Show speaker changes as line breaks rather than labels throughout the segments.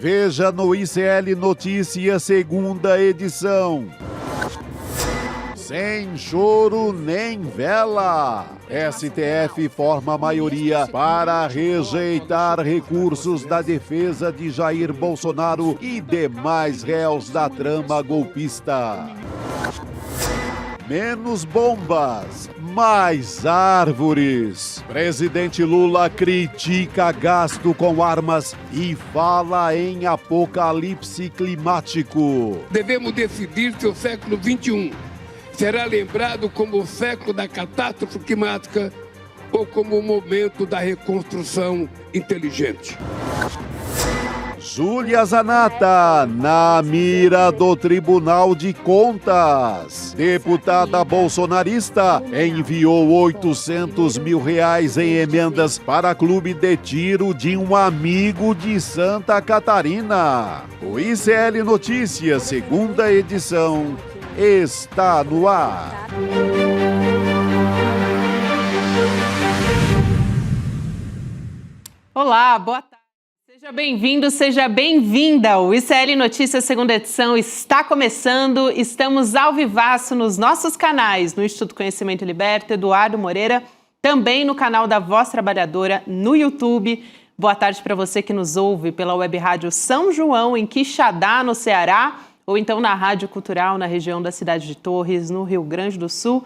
Veja no ICL Notícias, segunda edição. Sem choro nem vela. STF forma maioria para rejeitar recursos da defesa de Jair Bolsonaro e demais réus da trama golpista. Menos bombas, mais árvores. Presidente Lula critica gasto com armas e fala em apocalipse climático.
Devemos decidir se o século XXI será lembrado como o século da catástrofe climática ou como o momento da reconstrução inteligente.
Júlia Zanatta, na mira do Tribunal de Contas. Deputada bolsonarista enviou R$800 mil em emendas para clube de tiro de um amigo de Santa Catarina. O ICL Notícias, segunda edição, está no ar.
Olá, boa tarde. Seja bem-vindo, seja bem-vinda. O ICL Notícias, segunda edição, está começando. Estamos ao vivaço nos nossos canais, no Instituto Conhecimento Liberta, Eduardo Moreira, também no canal da Voz Trabalhadora, no YouTube. Boa tarde para você que nos ouve pela Web Rádio São João, em Quixadá, no Ceará, ou então na Rádio Cultural, na região da cidade de Torres, no Rio Grande do Sul.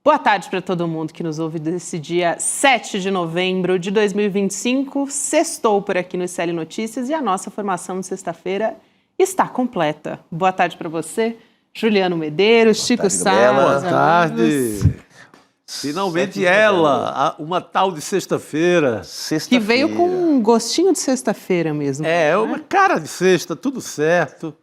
Boa tarde para todo mundo que nos ouve desse dia 7 de novembro de 2025. Sextou por aqui no ICL Notícias e a nossa formação de sexta-feira está completa. Boa tarde para você, Juliano Medeiros, Chico Sá.
Boa tarde. Finalmente ela, uma tal de sexta-feira.
Que veio com um gostinho de sexta-feira mesmo.
É, uma cara de sexta, tudo certo.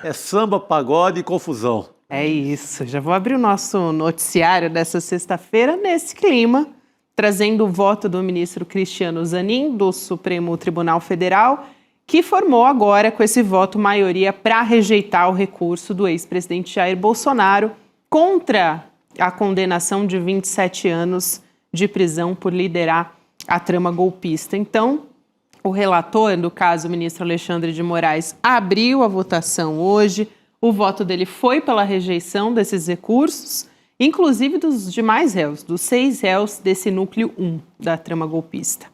É samba, pagode e confusão.
É isso, já vou abrir o nosso noticiário dessa sexta-feira nesse clima, trazendo o voto do ministro Cristiano Zanin, do Supremo Tribunal Federal, que formou agora com esse voto maioria para rejeitar o recurso do ex-presidente Jair Bolsonaro contra a condenação de 27 anos de prisão por liderar a trama golpista. Então, o relator, no caso o ministro Alexandre de Moraes, abriu a votação hoje. O voto dele foi pela rejeição desses recursos, inclusive dos demais réus, dos 6 réus desse núcleo 1 da trama golpista.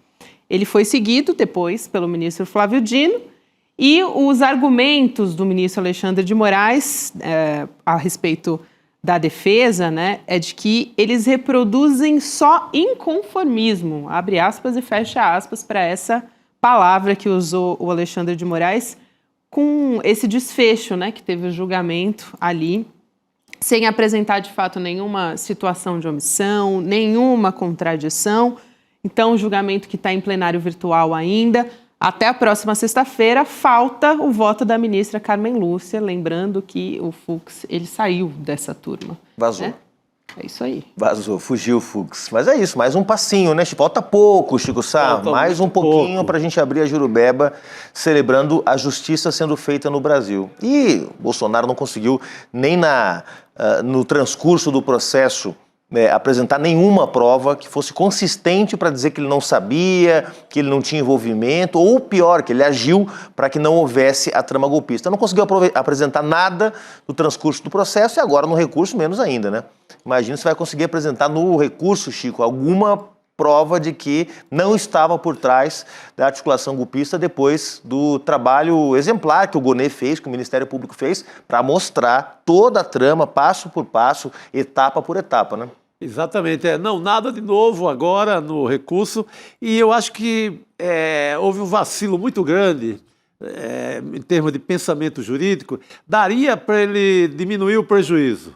Ele foi seguido depois pelo ministro Flávio Dino e os argumentos do ministro Alexandre de Moraes a respeito da defesa, é de que eles reproduzem só inconformismo, abre aspas e fecha aspas para essa palavra que usou o Alexandre de Moraes, com esse desfecho, que teve o julgamento ali, sem apresentar de fato nenhuma situação de omissão, nenhuma contradição. Então, o julgamento que está em plenário virtual ainda, até a próxima sexta-feira, falta o voto da ministra Carmen Lúcia, lembrando que o Fux, ele saiu dessa turma.
Vazou.
É isso aí.
Vazou, fugiu o Fux. Mas é isso, mais um passinho, né? Falta pouco, Chico Sá. Mais um pouquinho para a gente abrir a Jurubeba, celebrando a justiça sendo feita no Brasil. E Bolsonaro não conseguiu nem no transcurso do processo apresentar nenhuma prova que fosse consistente para dizer que ele não sabia, que ele não tinha envolvimento, ou pior, que ele agiu para que não houvesse a trama golpista. Não conseguiu apresentar nada no transcurso do processo e agora no recurso menos ainda, né? Imagina se vai conseguir apresentar no recurso, Chico, alguma prova de que não estava por trás da articulação golpista depois do trabalho exemplar que o Gonê fez, que o Ministério Público fez, para mostrar toda a trama, passo por passo, etapa por etapa, né?
Exatamente. Não, nada de novo agora no recurso. E eu acho que houve um vacilo muito grande em termos de pensamento jurídico. Daria para ele diminuir o prejuízo,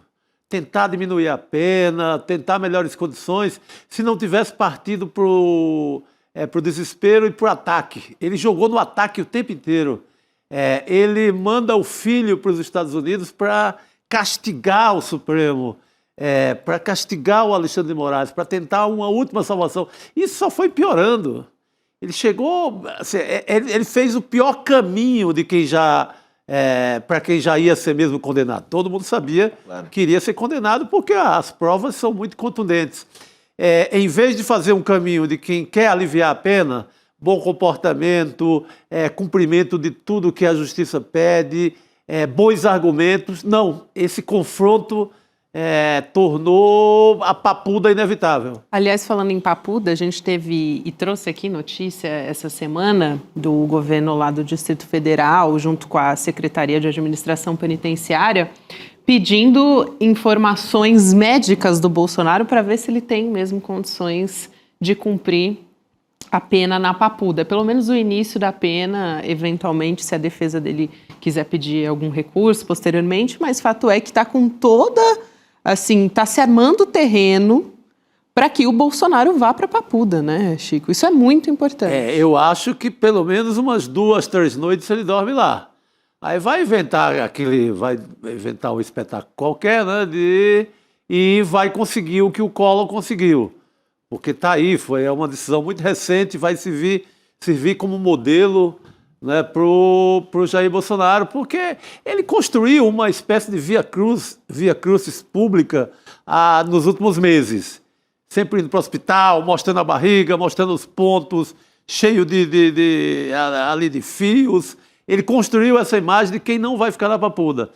tentar diminuir a pena, tentar melhores condições, se não tivesse partido para o desespero e para o ataque. Ele jogou no ataque o tempo inteiro. Ele manda o filho para os Estados Unidos para castigar o Supremo, para castigar o Alexandre de Moraes, para tentar uma última salvação. Isso só foi piorando. Ele chegou... Assim, ele fez o pior caminho de quem já... para quem já ia ser mesmo condenado. Todo mundo sabia que iria ser condenado porque as provas são muito contundentes. Em vez de fazer um caminho de quem quer aliviar a pena, bom comportamento, cumprimento de tudo que a justiça pede, bons argumentos. Não, esse confronto tornou a papuda inevitável.
Aliás, falando em papuda, a gente teve e trouxe aqui notícia essa semana do governo lá do Distrito Federal, junto com a Secretaria de Administração Penitenciária, pedindo informações médicas do Bolsonaro para ver se ele tem mesmo condições de cumprir a pena na papuda. Pelo menos o início da pena, eventualmente, se a defesa dele quiser pedir algum recurso posteriormente, mas fato é que está com toda, assim, está se armando o terreno para que o Bolsonaro vá para a papuda, né, Chico? Isso é muito importante.
Eu acho que pelo menos umas 2, 3 noites ele dorme lá. Aí vai inventar um espetáculo qualquer, né? E vai conseguir o que o Collor conseguiu. Porque está aí, é uma decisão muito recente, vai servir como modelo, né, para o Jair Bolsonaro, porque ele construiu uma espécie de via crucis pública nos últimos meses. Sempre indo para o hospital, mostrando a barriga, mostrando os pontos, cheio ali de fios. Ele construiu essa imagem de quem não vai ficar na papuda.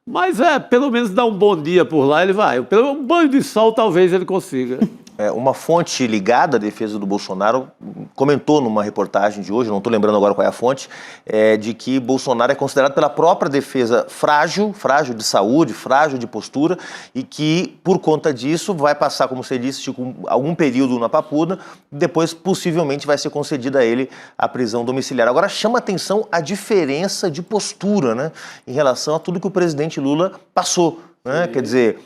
Mas pelo menos dar um bom dia por lá, ele vai. Pelo um banho de sol, talvez ele consiga.
Uma fonte ligada à defesa do Bolsonaro comentou numa reportagem de hoje, não estou lembrando agora qual é a fonte, de que Bolsonaro é considerado pela própria defesa frágil de saúde, frágil de postura, e que, por conta disso, vai passar, como você disse, algum período na papuda, e depois possivelmente vai ser concedida a ele a prisão domiciliar. Agora, chama atenção a diferença de postura, né, em relação a tudo que o presidente Lula passou, né? Quer dizer,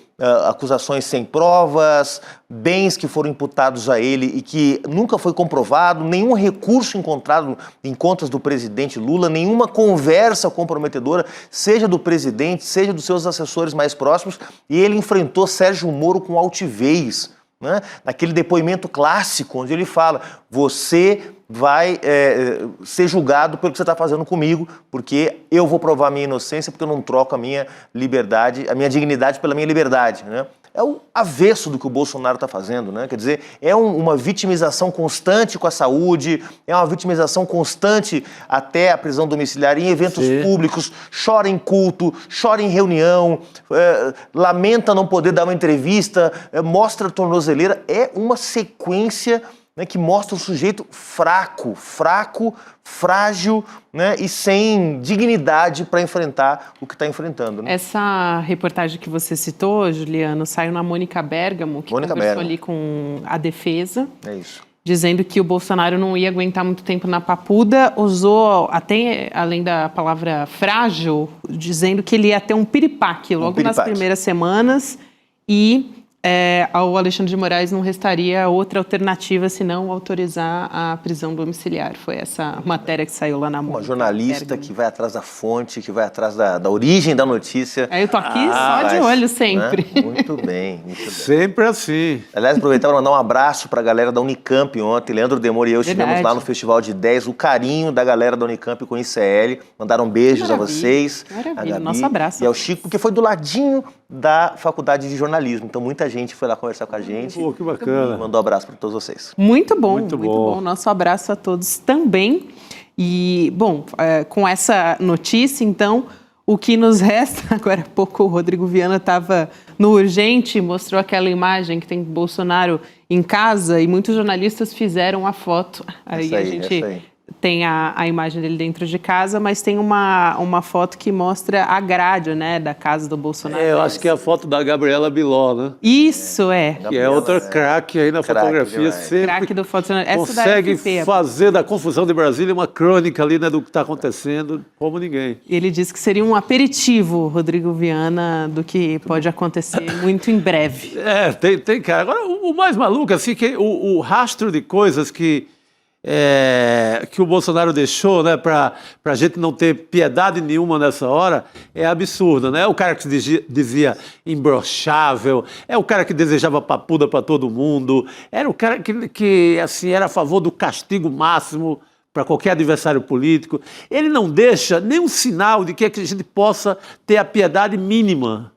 acusações sem provas, bens que foram imputados a ele e que nunca foi comprovado, nenhum recurso encontrado em contas do presidente Lula, nenhuma conversa comprometedora, seja do presidente, seja dos seus assessores mais próximos, e ele enfrentou Sérgio Moro com altivez, né? Naquele depoimento clássico onde ele fala: você vai ser julgado pelo que você está fazendo comigo, porque eu vou provar a minha inocência, porque eu não troco a minha liberdade, a minha dignidade pela minha liberdade, né? É o avesso do que o Bolsonaro está fazendo, né? Quer dizer, uma vitimização constante com a saúde, é uma vitimização constante até a prisão domiciliar em eventos públicos, chora em culto, chora em reunião, lamenta não poder dar uma entrevista, mostra a tornozeleira. É uma sequência, né, que mostra o sujeito fraco, frágil, né, e sem dignidade para enfrentar o que está enfrentando, né?
Essa reportagem que você citou, Juliano, saiu na Mônica Bergamo, que conversou ali com a defesa. É isso. Dizendo que o Bolsonaro não ia aguentar muito tempo na papuda, usou até, além da palavra frágil, dizendo que ele ia ter um piripaque logo nas primeiras semanas e ao Alexandre de Moraes não restaria outra alternativa senão autorizar a prisão domiciliar. Foi essa matéria que saiu lá na Mônica.
Uma jornalista que vai atrás da fonte, que vai atrás da origem da notícia.
Eu tô aqui só de olho sempre.
Né? Muito bem.
Sempre assim.
Aliás, aproveitar para mandar um abraço para a galera da Unicamp ontem. Leandro Demore e eu estivemos lá no Festival de 10. O carinho da galera da Unicamp com o ICL. Mandaram beijos a vocês.
Maravilha, nosso abraço.
E ao Chico, porque foi do ladinho da Faculdade de Jornalismo. Então, muita gente foi lá conversar com a gente.
Pô, que bacana.
Mandou um abraço para todos vocês.
Muito bom, muito bom. Nosso abraço a todos também. E, bom, com essa notícia, então, o que nos resta... Agora há pouco o Rodrigo Viana estava no Urgente, mostrou aquela imagem que tem Bolsonaro em casa e muitos jornalistas fizeram a foto. Aí a gente tem a imagem dele dentro de casa, mas tem uma foto que mostra a grade, né, da casa do Bolsonaro.
Eu acho que é a foto da Gabriela Biló, né?
Isso,
Que é outra craque aí na fotografia. Sempre
craque do fotojornalismo.
consegue fazer da confusão de Brasília uma crônica ali, né, do que está acontecendo, como ninguém.
Ele disse que seria um aperitivo, Rodrigo Viana, do que pode acontecer muito em breve.
Tem cara. Agora, o mais maluco, assim, que o rastro de coisas que o Bolsonaro deixou, né, para a gente não ter piedade nenhuma nessa hora, é absurdo, né? É o cara que dizia imbrochável, é o cara que desejava papuda para todo mundo, era o cara que assim, era a favor do castigo máximo para qualquer adversário político. Ele não deixa nenhum sinal de que a gente possa ter a piedade mínima.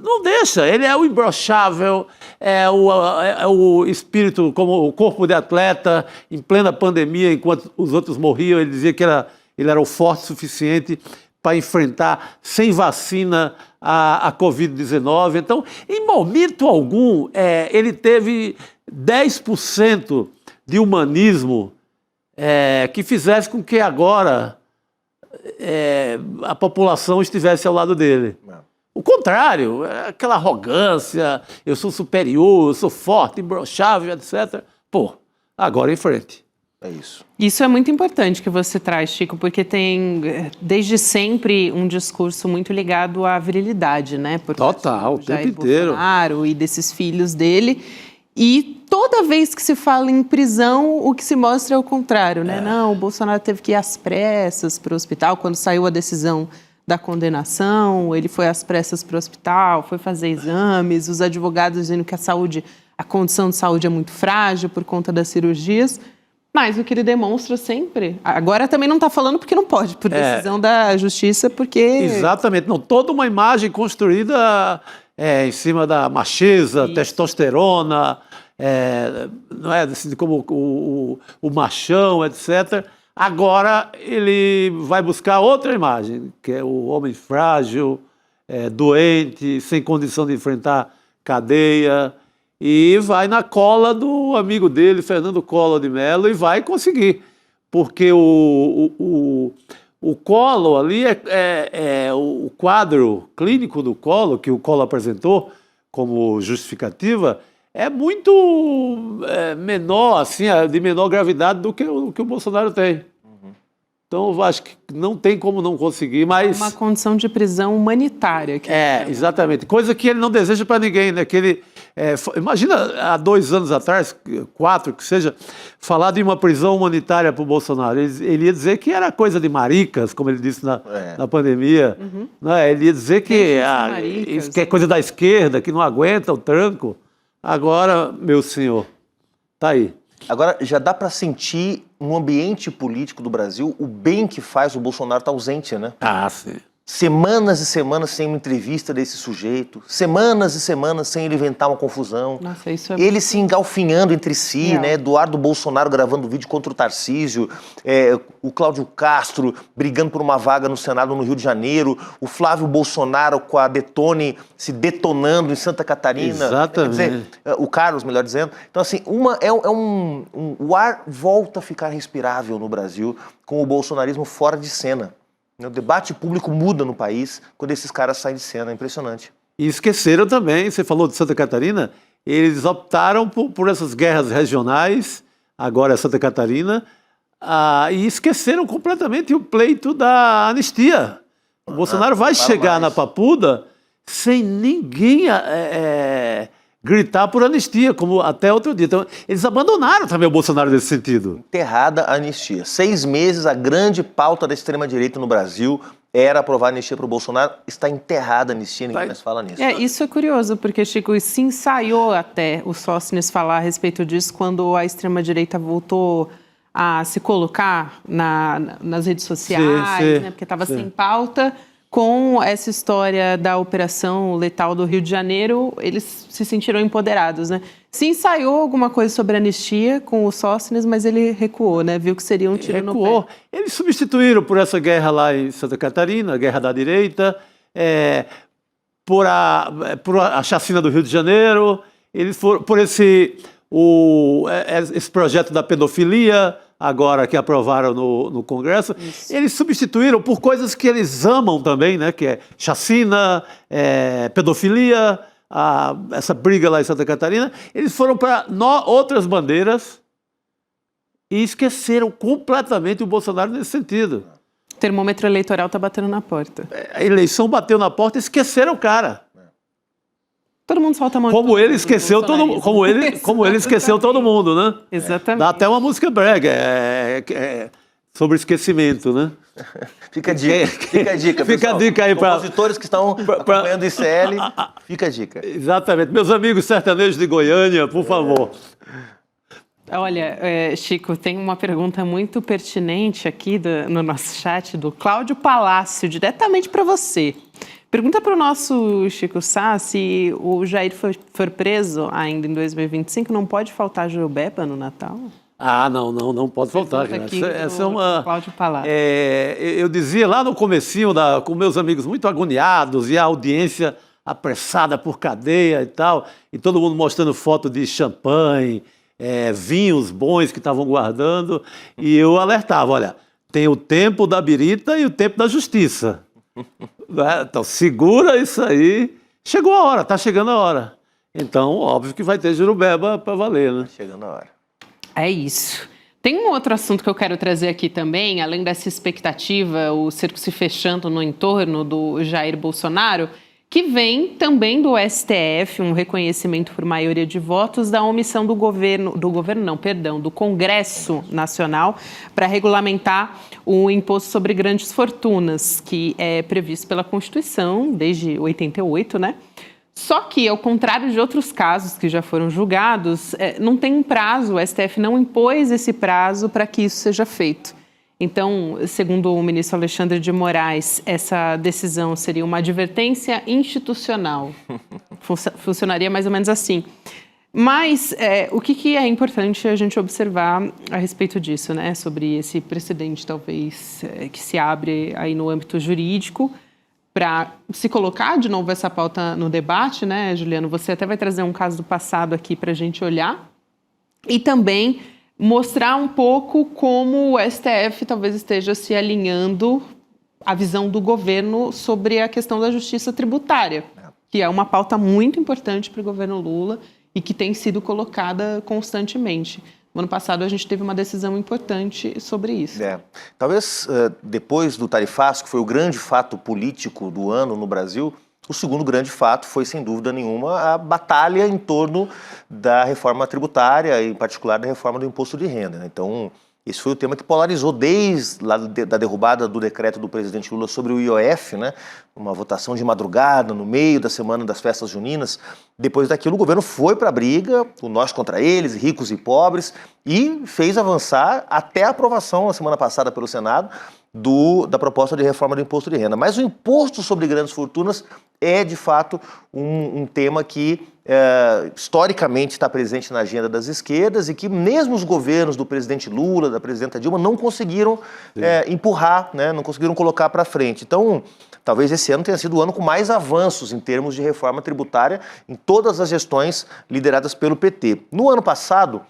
Não deixa, ele é o imbrochável, é o espírito, como o corpo de atleta, em plena pandemia, enquanto os outros morriam, ele dizia que ele era o forte suficiente para enfrentar, sem vacina, a Covid-19. Então, em momento algum, ele teve 10% de humanismo que fizesse com que agora a população estivesse ao lado dele. O contrário, aquela arrogância, eu sou superior, eu sou forte, imbrochável, etc. Pô, agora em frente.
É isso.
Isso é muito importante que você traz, Chico, porque tem, desde sempre, um discurso muito ligado à virilidade, né?
Total, o tempo inteiro.
Bolsonaro e desses filhos dele. E toda vez que se fala em prisão, o que se mostra é o contrário, né? Não, o Bolsonaro teve que ir às pressas para o hospital, quando saiu a decisão da condenação, ele foi às pressas para o hospital, foi fazer exames, os advogados dizendo que a condição de saúde é muito frágil por conta das cirurgias, mas o que ele demonstra sempre, agora também não está falando porque não pode, por decisão da justiça, porque...
Exatamente, não, toda uma imagem construída em cima da macheza, testosterona, não é, assim, como o machão, etc., agora ele vai buscar outra imagem, que é o homem frágil, doente, sem condição de enfrentar cadeia, e vai na cola do amigo dele, Fernando Collor de Mello, e vai conseguir. Porque o Collor ali o quadro clínico do Collor, que o Collor apresentou como justificativa, é muito menor, assim, de menor gravidade do que o Bolsonaro tem. Então, eu acho que não tem como não conseguir, mas...
Uma condição de prisão humanitária.
Exatamente. Coisa que ele não deseja para ninguém, né? Que ele, imagina, há 2 anos atrás, 4, que seja, falar de uma prisão humanitária para o Bolsonaro. Ele ia dizer que era coisa de maricas, como ele disse na pandemia. Né? Ele ia dizer que é coisa da esquerda, que não aguenta o tranco. Agora, meu senhor, tá aí.
Agora, já dá para sentir no ambiente político do Brasil o bem que faz o Bolsonaro estar ausente, né?
Ah, sim.
Semanas e semanas sem uma entrevista desse sujeito, semanas e semanas sem ele inventar uma confusão.
Nossa, isso é
ele se engalfinhando entre si, né? Eduardo Bolsonaro gravando vídeo contra o Tarcísio, o Cláudio Castro brigando por uma vaga no Senado no Rio de Janeiro, o Flávio Bolsonaro com a Detone se detonando em Santa Catarina.
Exatamente.
Quer dizer, o Carlos, melhor dizendo. Então, assim, o ar volta a ficar respirável no Brasil com o bolsonarismo fora de cena. O debate público muda no país quando esses caras saem de cena, é impressionante.
E esqueceram também, você falou de Santa Catarina, eles optaram por essas guerras regionais, agora é Santa Catarina, e esqueceram completamente o pleito da anistia. O Bolsonaro vai chegar na Papuda sem ninguém gritar por anistia, como até outro dia. Então, eles abandonaram também o Bolsonaro nesse sentido.
Enterrada a anistia. 6 meses, a grande pauta da extrema-direita no Brasil era aprovar a anistia para o Bolsonaro. Está enterrada a anistia, ninguém mais fala nisso.
Isso é curioso, porque, Chico, se ensaiou até o Sóstenes falar a respeito disso quando a extrema-direita voltou a se colocar nas redes sociais, né, porque estava sem pauta. Com essa história da Operação Letal do Rio de Janeiro, eles se sentiram empoderados, né? Se ensaiou alguma coisa sobre anistia com o Sóstenes, mas ele recuou, né? Viu que seria um tiro no pé.
Eles substituíram por essa guerra lá em Santa Catarina, a guerra da direita, por a chacina do Rio de Janeiro, eles foram por esse projeto da pedofilia, agora que aprovaram no Congresso. Isso. Eles substituíram por coisas que eles amam também, né? Que é chacina, pedofilia, essa briga lá em Santa Catarina. Eles foram para outras bandeiras e esqueceram completamente o Bolsonaro nesse sentido.
O termômetro eleitoral está batendo na porta.
A eleição bateu na porta e esqueceram o cara.
Todo mundo solta a mão.
Como ele esqueceu todo mundo, como ele esqueceu todo mundo, né?
Exatamente.
Dá até uma música brega sobre esquecimento, né?
Fica a dica. Fica a dica,
fica a dica aí para
compositores que estão acompanhando o ICL. Fica a dica.
Exatamente. Meus amigos sertanejos de Goiânia, por favor.
Olha, Chico, tem uma pergunta muito pertinente aqui no nosso chat do Cláudio Palácio, diretamente para você. Pergunta para o nosso Chico Sá se o Jair for preso ainda em 2025, não pode faltar jurubeba no Natal?
Ah, não pode faltar.
Essa é uma... Cláudio Palácio.
Eu dizia lá no comecinho, com meus amigos muito agoniados e a audiência apressada por cadeia e tal, e todo mundo mostrando foto de champanhe, vinhos bons que estavam guardando, e eu alertava, olha, tem o tempo da birita e o tempo da justiça. Então, segura isso aí. Chegou a hora, está chegando a hora. Então, óbvio que vai ter jurubeba para valer, né?
Chegando a hora.
É isso. Tem um outro assunto que eu quero trazer aqui também, além dessa expectativa, o cerco se fechando no entorno do Jair Bolsonaro, que vem também do STF, um reconhecimento por maioria de votos da omissão do Congresso Nacional para regulamentar o imposto sobre grandes fortunas, que é previsto pela Constituição desde 88, né? Só que, ao contrário de outros casos que já foram julgados, não tem um prazo, o STF não impôs esse prazo para que isso seja feito. Então, segundo o ministro Alexandre de Moraes, essa decisão seria uma advertência institucional. Funcionaria mais ou menos assim. Mas o que é importante a gente observar a respeito disso, né? Sobre esse precedente, talvez, que se abre aí no âmbito jurídico, para se colocar de novo essa pauta no debate, né, Juliano? Você até vai trazer um caso do passado aqui para a gente olhar. E também mostrar um pouco como o STF talvez esteja se alinhando à visão do governo sobre a questão da justiça tributária, que é uma pauta muito importante para o governo Lula e que tem sido colocada constantemente. No ano passado, a gente teve uma decisão importante sobre isso.
Talvez depois do tarifaço, que foi o grande fato político do ano no Brasil, o segundo grande fato foi, sem dúvida nenhuma, a batalha em torno da reforma tributária, em particular da reforma do imposto de renda. Então, esse foi o tema que polarizou desde lá da derrubada do decreto do presidente Lula sobre o IOF, né? Uma votação de madrugada, no meio da semana das festas juninas. Depois daquilo, o governo foi para a briga, o nós contra eles, ricos e pobres, e fez avançar até a aprovação, na semana passada, pelo Senado, da proposta de reforma do imposto de renda. Mas o imposto sobre grandes fortunas é, de fato, um tema que historicamente está presente na agenda das esquerdas e que mesmo os governos do presidente Lula, da presidenta Dilma, não conseguiram empurrar, né, não conseguiram colocar para frente. Então, talvez esse ano tenha sido o ano com mais avanços em termos de reforma tributária em todas as gestões lideradas pelo PT. No ano passado,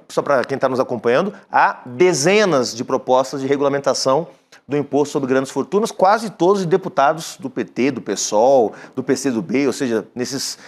só para quem está nos acompanhando, há dezenas de propostas de regulamentação do imposto sobre grandes fortunas, quase todos de deputados do PT, do PSOL, do PCdoB, ou seja, nesses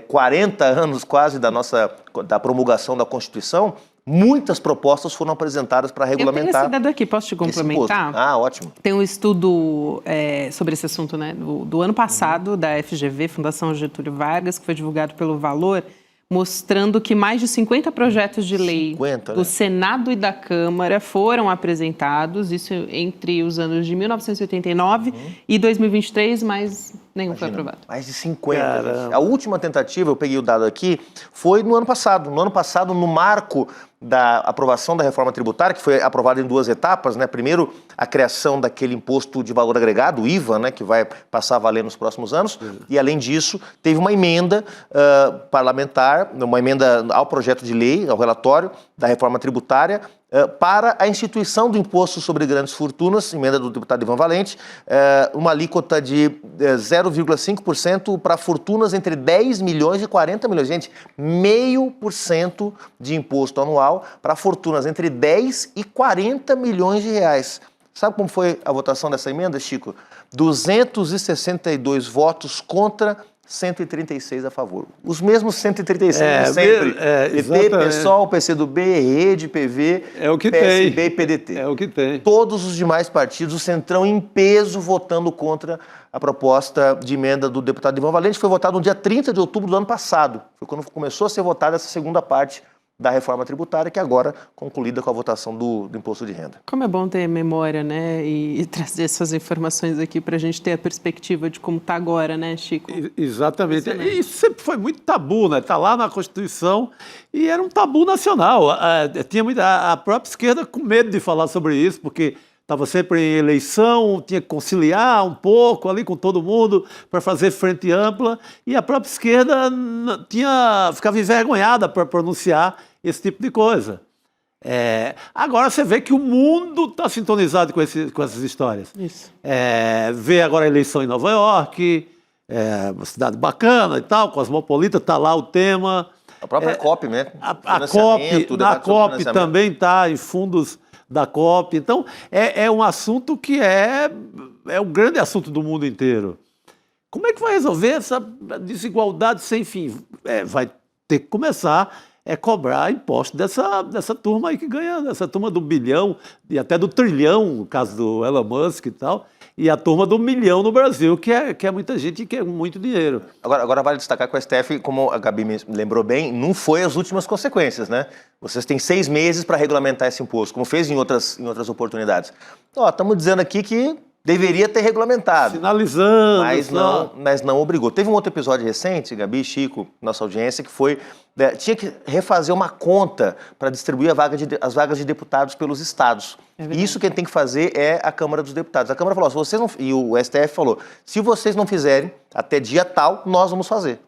40 anos quase da promulgação da Constituição, muitas propostas foram apresentadas para regulamentar.
Eu tenho esse dado aqui, posso te complementar?
Ótimo.
Tem um estudo sobre esse assunto, né, do ano passado, da FGV, Fundação Getúlio Vargas, que foi divulgado pelo Valor, mostrando que mais de 50 projetos de lei do Senado e da Câmara foram apresentados, isso entre os anos de 1989 e 2023, mas nenhum foi aprovado.
Mais de 50. A última tentativa, eu peguei o dado aqui, foi no ano passado. No ano passado, no marco da aprovação da reforma tributária, que foi aprovada em duas etapas, né? Primeiro, a criação daquele imposto de valor agregado, o IVA, né? Que vai passar a valer nos próximos anos. E, além disso, teve uma emenda parlamentar, uma emenda ao projeto de lei, ao relatório da reforma tributária, para a instituição do imposto sobre grandes fortunas, emenda do deputado Ivan Valente, uma alíquota de 0,5% para fortunas entre 10 milhões e 40 milhões. Gente, 0,5% de imposto anual para fortunas entre 10 e 40 milhões de reais. Sabe como foi a votação dessa emenda, Chico? 262 votos contra, 136 a favor. Os mesmos 136 sempre. PT, PSOL, PCdoB, Rede, PV, PSB e PDT.
É o que tem.
Todos os demais partidos, o Centrão em peso votando contra a proposta de emenda do deputado Ivan Valente, que foi votada no dia 30 de outubro do ano passado. Foi quando começou a ser votada essa segunda parte da reforma tributária, que agora concluída com a votação do imposto de renda.
Como é bom ter memória, né, e trazer essas informações aqui para a gente ter a perspectiva de como está agora, né, Chico?
Exatamente. E isso sempre foi muito tabu, né? Está lá na Constituição e era um tabu nacional. Tinha a própria esquerda com medo de falar sobre isso, porque estava sempre em eleição, tinha que conciliar um pouco ali com todo mundo para fazer frente ampla, e a própria esquerda ficava envergonhada para pronunciar esse tipo de coisa. Agora você vê que o mundo está sintonizado com essas histórias.
Isso.
Vê agora a eleição em Nova York, uma cidade bacana e tal, cosmopolita, está lá o tema.
A própria COP, né?
A COP também está em fundos da COP. Então, é um assunto que é um grande assunto do mundo inteiro. Como é que vai resolver essa desigualdade sem fim? Vai ter que começar a cobrar imposto dessa turma aí que ganha, dessa turma do bilhão e até do trilhão, no caso do Elon Musk e tal, e a turma do milhão no Brasil, que é muita gente e que é muito dinheiro.
Agora vale destacar que o STF, como a Gabi me lembrou bem, não foi as últimas consequências, né? Vocês têm 6 meses para regulamentar esse imposto, como fez em outras oportunidades. Estamos dizendo aqui que deveria ter regulamentado.
Sinalizando.
Mas não obrigou. Teve um outro episódio recente, Gabi, Chico, nossa audiência, que foi... tinha que refazer uma conta para distribuir as vagas de deputados pelos estados. Isso quem tem que fazer é a Câmara dos Deputados. A Câmara falou, se vocês não... E o STF falou, se vocês não fizerem até dia tal, nós vamos fazer.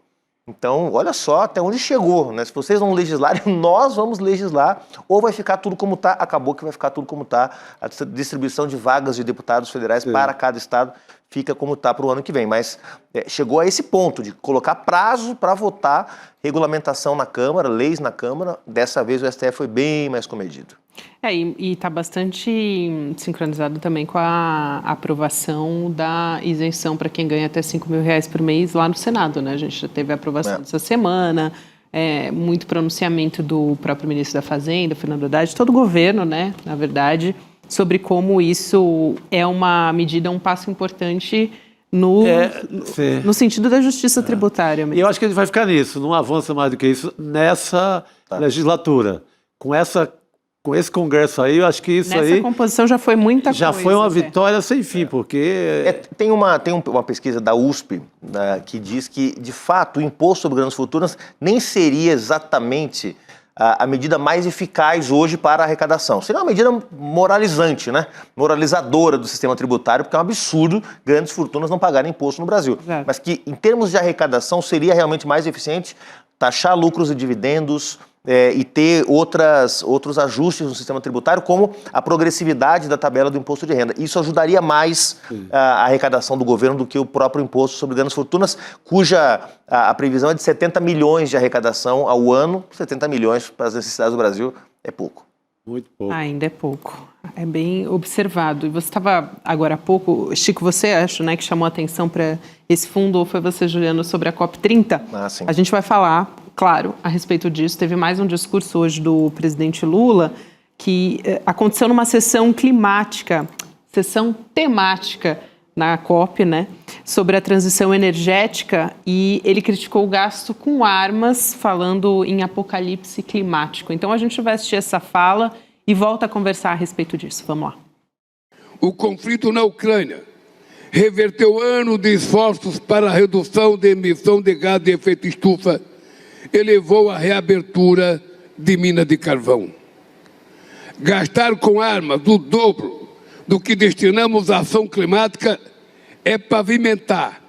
Então, olha só até onde chegou, né? Se vocês não legislarem, nós vamos legislar, ou vai ficar tudo como está. Acabou que vai ficar tudo como está. A distribuição de vagas de deputados federais para cada estado fica como está para o ano que vem. Mas chegou a esse ponto de colocar prazo para votar, regulamentação na Câmara, leis na Câmara. Dessa vez o STF foi bem mais comedido.
E está bastante sincronizado também com a aprovação da isenção para quem ganha até R$5.000 por mês lá no Senado, né? A gente já teve a aprovação dessa semana, muito pronunciamento do próprio ministro da Fazenda, Fernando Haddad, todo o governo, né, na verdade, sobre como isso é uma medida, um passo importante no sentido da justiça tributária mesmo.
E eu acho que ele vai ficar nisso, não avança mais do que isso legislatura. Com esse Congresso aí, eu acho que isso
Nessa composição já foi muita coisa.
Já foi uma vitória sem fim, porque...
Tem uma pesquisa da USP, né, que diz que, de fato, o imposto sobre grandes fortunas nem seria exatamente a medida mais eficaz hoje para a arrecadação. Seria uma medida moralizante, né? Moralizadora do sistema tributário, porque é um absurdo grandes fortunas não pagarem imposto no Brasil.
Exato.
Mas que, em termos de arrecadação, seria realmente mais eficiente taxar lucros e dividendos, e ter outros ajustes no sistema tributário, como a progressividade da tabela do imposto de renda. Isso ajudaria mais a arrecadação do governo do que o próprio imposto sobre grandes fortunas, cuja a previsão é de 70 milhões de arrecadação ao ano. 70 milhões para as necessidades do Brasil é pouco.
Muito pouco.
Ainda é pouco. É bem observado. E você estava agora há pouco, Chico, você acha, né, que chamou a atenção para esse fundo, ou foi você, Juliano, sobre a COP30?
Sim.
A gente vai falar, claro, a respeito disso. Teve mais um discurso hoje do presidente Lula que aconteceu numa sessão temática na COP, né, sobre a transição energética, e ele criticou o gasto com armas, falando em apocalipse climático. Então a gente vai assistir essa fala e volta a conversar a respeito disso. Vamos lá.
O conflito na Ucrânia reverteu anos de esforços para a redução da emissão de gás de efeito estufa e levou à reabertura de minas de carvão. Gastar com armas o dobro do que destinamos à ação climática é pavimentar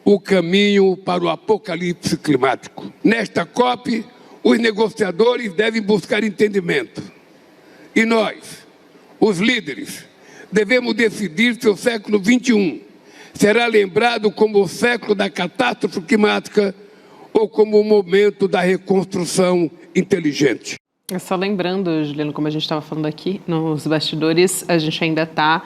o caminho para o apocalipse climático. Nesta COP, os negociadores devem buscar entendimento. E nós, os líderes, devemos decidir se o século XXI será lembrado como o século da catástrofe climática ou como o momento da reconstrução inteligente.
Só lembrando, Juliano, como a gente estava falando aqui nos bastidores, a gente ainda está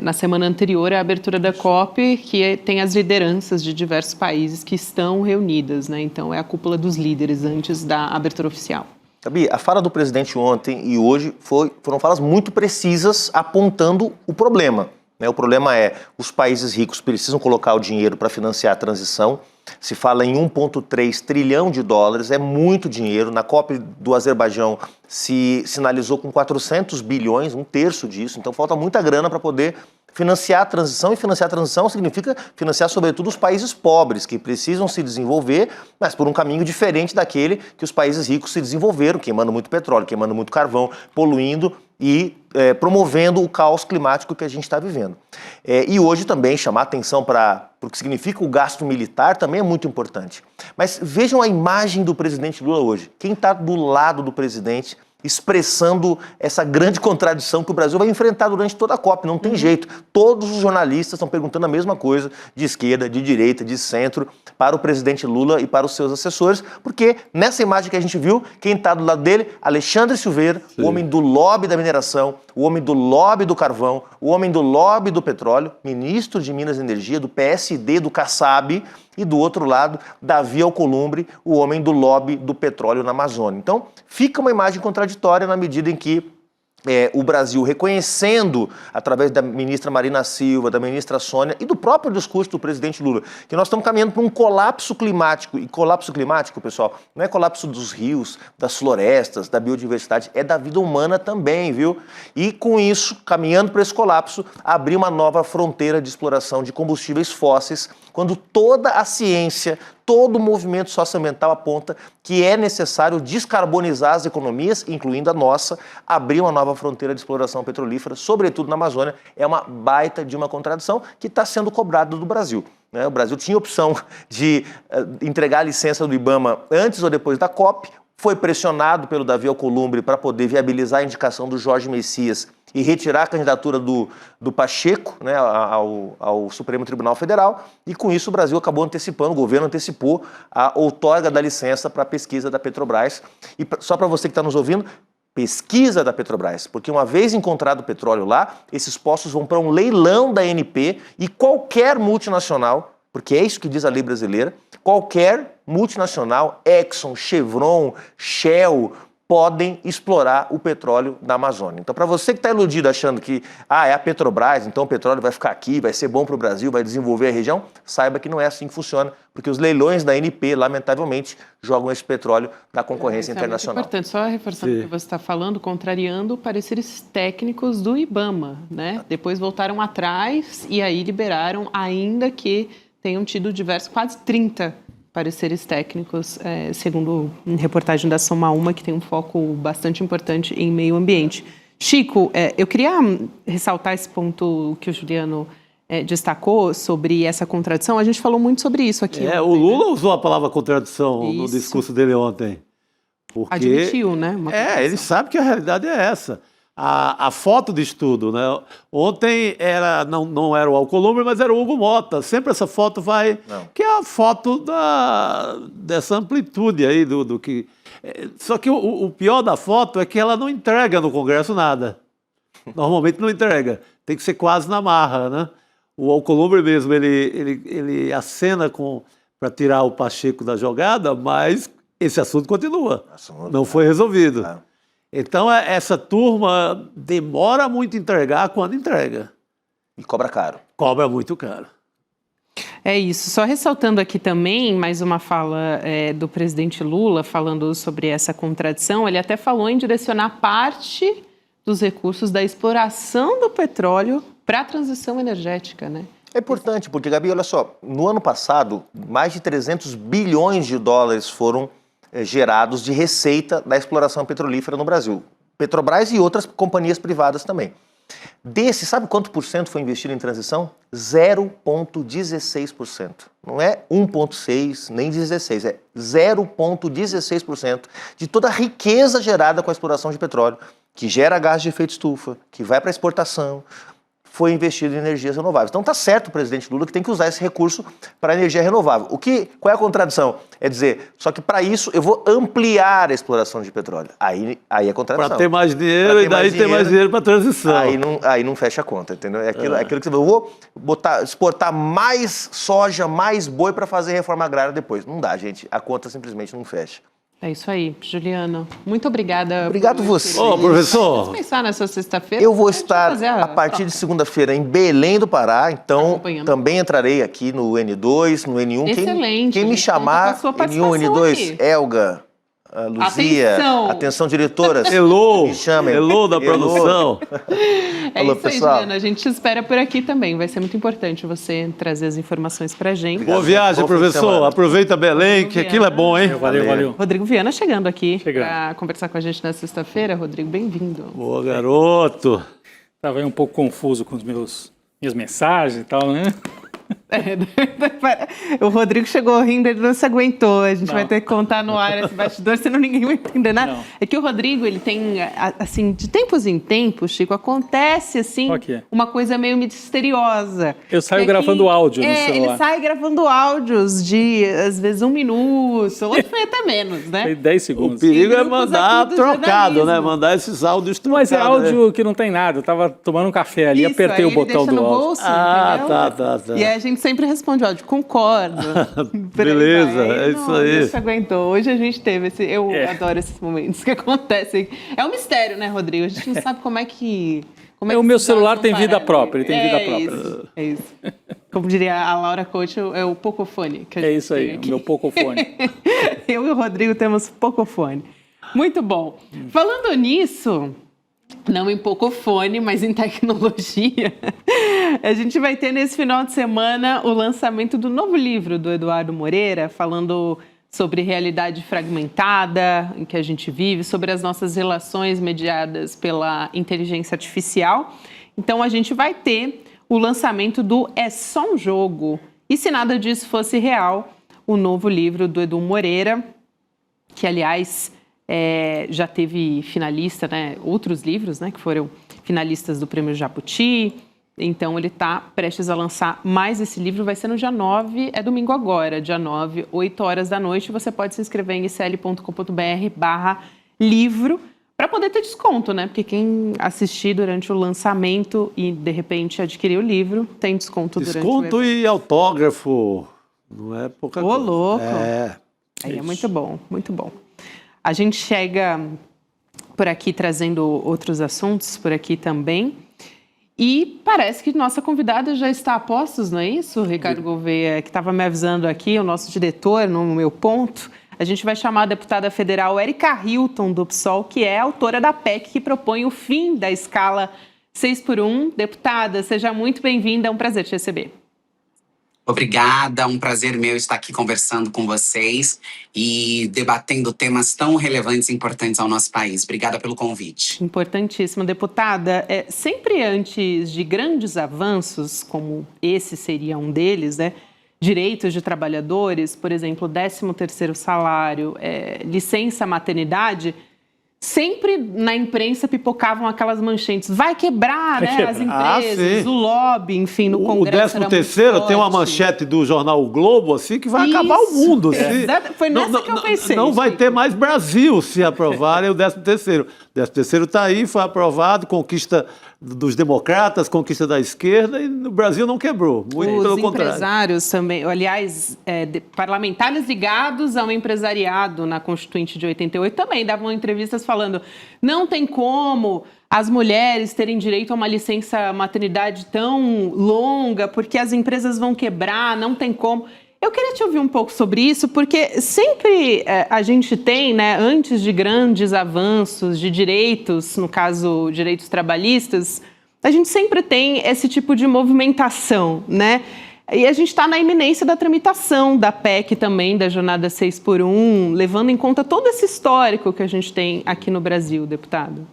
na semana anterior à abertura da COP, que tem as lideranças de diversos países que estão reunidas, né? Então é a cúpula dos líderes antes da abertura oficial.
Gabi, a fala do presidente ontem e hoje foram falas muito precisas apontando o problema. O problema é, os países ricos precisam colocar o dinheiro para financiar a transição. Se fala em 1,3 trilhão de dólares, é muito dinheiro. Na COP do Azerbaijão se sinalizou com 400 bilhões, um terço disso. Então falta muita grana para poder financiar a transição, e financiar a transição significa financiar sobretudo os países pobres, que precisam se desenvolver, mas por um caminho diferente daquele que os países ricos se desenvolveram, queimando muito petróleo, queimando muito carvão, poluindo e promovendo o caos climático que a gente está vivendo. E hoje também chamar atenção para o que significa o gasto militar também é muito importante. Mas vejam a imagem do presidente Lula hoje. Quem está do lado do presidente expressando essa grande contradição que o Brasil vai enfrentar durante toda a COP, não tem jeito. Todos os jornalistas estão perguntando a mesma coisa, de esquerda, de direita, de centro, para o presidente Lula e para os seus assessores, porque nessa imagem que a gente viu, quem está do lado dele, Alexandre Silveira, o homem do lobby da mineração, o homem do lobby do carvão, o homem do lobby do petróleo, ministro de Minas e Energia, do PSD, do Kassab, e do outro lado, Davi Alcolumbre, o homem do lobby do petróleo na Amazônia. Então, fica uma imagem contraditória na medida em que o Brasil reconhecendo, através da ministra Marina Silva, da ministra Sônia e do próprio discurso do presidente Lula, que nós estamos caminhando para um colapso climático. E colapso climático, pessoal, não é colapso dos rios, das florestas, da biodiversidade, é da vida humana também, viu? E com isso, caminhando para esse colapso, abrir uma nova fronteira de exploração de combustíveis fósseis, quando toda a ciência, todo o movimento socioambiental aponta que é necessário descarbonizar as economias, incluindo a nossa, abrir uma nova fronteira de exploração petrolífera, sobretudo na Amazônia, é uma baita de uma contradição que está sendo cobrada do Brasil. O Brasil tinha opção de entregar a licença do IBAMA antes ou depois da COP, foi pressionado pelo Davi Alcolumbre para poder viabilizar a indicação do Jorge Messias e retirar a candidatura do Pacheco, né, ao Supremo Tribunal Federal, e com isso o Brasil acabou antecipando, o governo antecipou a outorga da licença para a pesquisa da Petrobras. E só para você que está nos ouvindo, pesquisa da Petrobras, porque uma vez encontrado o petróleo lá, esses poços vão para um leilão da ANP e qualquer multinacional, porque é isso que diz a lei brasileira, qualquer multinacional, Exxon, Chevron, Shell, podem explorar o petróleo da Amazônia. Então, para você que está iludido achando que é a Petrobras, então o petróleo vai ficar aqui, vai ser bom para o Brasil, vai desenvolver a região, saiba que não é assim que funciona, porque os leilões da ANP, lamentavelmente, jogam esse petróleo na concorrência internacional.
É importante, só reforçando o que você está falando, contrariando pareceres técnicos do IBAMA, né? Depois voltaram atrás e aí liberaram, ainda que tenham tido diversos, quase 30 pareceres técnicos, segundo reportagem da Soma Uma, que tem um foco bastante importante em meio ambiente. Chico, eu queria ressaltar esse ponto que o Juliano destacou sobre essa contradição. A gente falou muito sobre isso aqui ontem,
o Lula usou a palavra contradição no discurso dele ontem. Porque
admitiu, né?
Ele sabe que a realidade é essa. A foto de estudo, né? Ontem não era o Alcolumbre, mas era o Hugo Mota. Sempre essa foto vai... Não. Que é a foto dessa amplitude aí do que... Só que o pior da foto é que ela não entrega no Congresso nada. Normalmente não entrega. Tem que ser quase na marra, né? O Alcolumbre mesmo, ele acena para tirar o Pacheco da jogada, mas esse assunto continua. Não foi resolvido. Então, essa turma demora muito a entregar quando entrega.
E cobra caro.
Cobra muito caro.
É isso. Só ressaltando aqui também, mais uma fala do presidente Lula, falando sobre essa contradição. Ele até falou em direcionar parte dos recursos da exploração do petróleo para a transição energética, né?
É importante, porque, Gabi, olha só, no ano passado, mais de 300 bilhões de dólares foram gerados de receita da exploração petrolífera no Brasil. Petrobras e outras companhias privadas também. Desse, sabe quanto por cento foi investido em transição? 0,16%. Não é 1,6% nem 16%, é 0,16% de toda a riqueza gerada com a exploração de petróleo, que gera gás de efeito estufa, que vai para exportação, foi investido em energias renováveis. Então tá certo o presidente Lula que tem que usar esse recurso para energia renovável. Qual é a contradição? É dizer, só que para isso eu vou ampliar a exploração de petróleo. Aí é contradição.
Para ter mais dinheiro e daí ter mais dinheiro para a transição.
Aí não fecha a conta, entendeu? É aquilo que eu vou exportar mais soja, mais boi para fazer reforma agrária depois. Não dá, gente. A conta simplesmente não fecha.
É isso aí, Juliano. Muito obrigada.
Obrigado você.
Professor.
Vamos pensar nessa sexta-feira.
Eu vou estar a partir de segunda-feira em Belém do Pará, então também entrarei aqui no N2, no N1.
Excelente.
Quem me chamar, N1, N2, aqui. Elga, a Luzia. Atenção, diretoras.
Elô,
Me chamem.
Elô da produção.
É
Alô,
isso aí,
pessoal.
Juliana. A gente te espera por aqui também. Vai ser muito importante você trazer as informações pra gente.
Boa viagem,
Bom fim de
professor.
semana.
Aproveita Belém, que aquilo é bom, hein?
Valeu.
Rodrigo Viana chegando aqui
Chegando.
para conversar com a gente na sexta-feira. Rodrigo, bem-vindo.
Boa, garoto.
Estava aí um pouco confuso com minhas mensagens e tal, né?
O Rodrigo chegou rindo, ele não se aguentou. A gente
Não.
vai ter que contar no ar esse bastidor, senão ninguém vai entender nada.
Não.
É que o Rodrigo, ele tem, assim, de tempos em tempos, Chico, acontece, assim,
Qual que é?
uma coisa meio misteriosa.
Eu saio
Que é
gravando áudio no celular.
Ele sai gravando áudios de, às vezes, 1 minuto, hoje foi até menos, né?
Foi 10
O
segundos.
perigo é
grupos
mandar
aqui do
trocado, né?
jornalismo.
Mandar esses áudios trocados.
Mas é áudio que não tem nada. Eu tava tomando um café ali,
Isso,
apertei
aí
o botão
ele deixa
do
no
áudio.
bolso,
Ah,
entendeu?
tá.
E aí a gente sempre responde áudio, concordo. Por aí
Beleza,
vai.
é isso
Não,
aí.
Não se aguentou. Hoje a gente teve esse. Eu
É.
adoro esses momentos que acontecem. É um mistério, né, Rodrigo? A gente não sabe como é que. Como é
O
que
meu
esses dados
celular
vão
tem vida
parar,
própria,
né?
ele tem vida própria.
Isso, é isso. Como diria a Laura Coach, é o pocofone. Que a
É
gente
isso
tem
aí, o
aqui.
meu pocofone.
Eu e o Rodrigo temos pocofone. Muito bom. Falando nisso, não em pocofone, mas em tecnologia, a gente vai ter nesse final de semana o lançamento do novo livro do Eduardo Moreira, falando sobre realidade fragmentada em que a gente vive, sobre as nossas relações mediadas pela inteligência artificial. Então, a gente vai ter o lançamento do É Só um Jogo. E se nada disso fosse real, o novo livro do Edu Moreira, que, aliás, já teve finalista, né? Outros livros, né? Que foram finalistas do Prêmio Jabuti. Então, ele está prestes a lançar mais esse livro. Vai ser no dia 9, é domingo agora, dia 9, 8 horas da noite. Você pode se inscrever em icl.com.br/livro para poder ter desconto, né? Porque quem assistir durante o lançamento e, de repente, adquirir o livro, tem desconto durante o
Desconto
evento.
e autógrafo. Não é pouca
Ô,
coisa.
louco!
É.
Aí é muito bom, muito bom. A gente chega por aqui trazendo outros assuntos, por aqui também. E parece que nossa convidada já está a postos, não é isso, Ricardo Gouveia, que estava me avisando aqui, o nosso diretor, no meu ponto. A gente vai chamar a deputada federal Érica Hilton, do PSOL, que é autora da PEC que propõe o fim da escala 6x1. Deputada, seja muito bem-vinda, é um prazer te receber.
Obrigada, um prazer meu estar aqui conversando com vocês e debatendo temas tão relevantes e importantes ao nosso país. Obrigada pelo convite.
Importantíssimo, deputada. Sempre antes de grandes avanços, como esse seria um deles, né? Direitos de trabalhadores, por exemplo, 13º salário, licença maternidade, sempre na imprensa pipocavam aquelas manchetes. Vai quebrar, né, as empresas,
sim.
o lobby, enfim, no
O
Congresso.
13º tem uma manchete do jornal o Globo, assim, que vai acabar o
Isso,
mundo.
exato. Foi nessa que eu pensei,
Não vai
Chico.
ter mais Brasil se aprovarem o 13º. O 13º está aí, foi aprovado, conquista dos democratas, conquista da esquerda, e no Brasil não quebrou. Muito pelo
Os
contrário.
empresários também, aliás, parlamentares ligados ao empresariado na Constituinte de 88 também davam entrevistas falando não tem como as mulheres terem direito a uma licença maternidade tão longa porque as empresas vão quebrar, não tem como. Eu queria te ouvir um pouco sobre isso, porque sempre a gente tem, né, antes de grandes avanços de direitos, no caso, direitos trabalhistas, a gente sempre tem esse tipo de movimentação, né? E a gente está na iminência da tramitação da PEC também, da jornada 6x1, levando em conta todo esse histórico que a gente tem aqui no Brasil, deputado.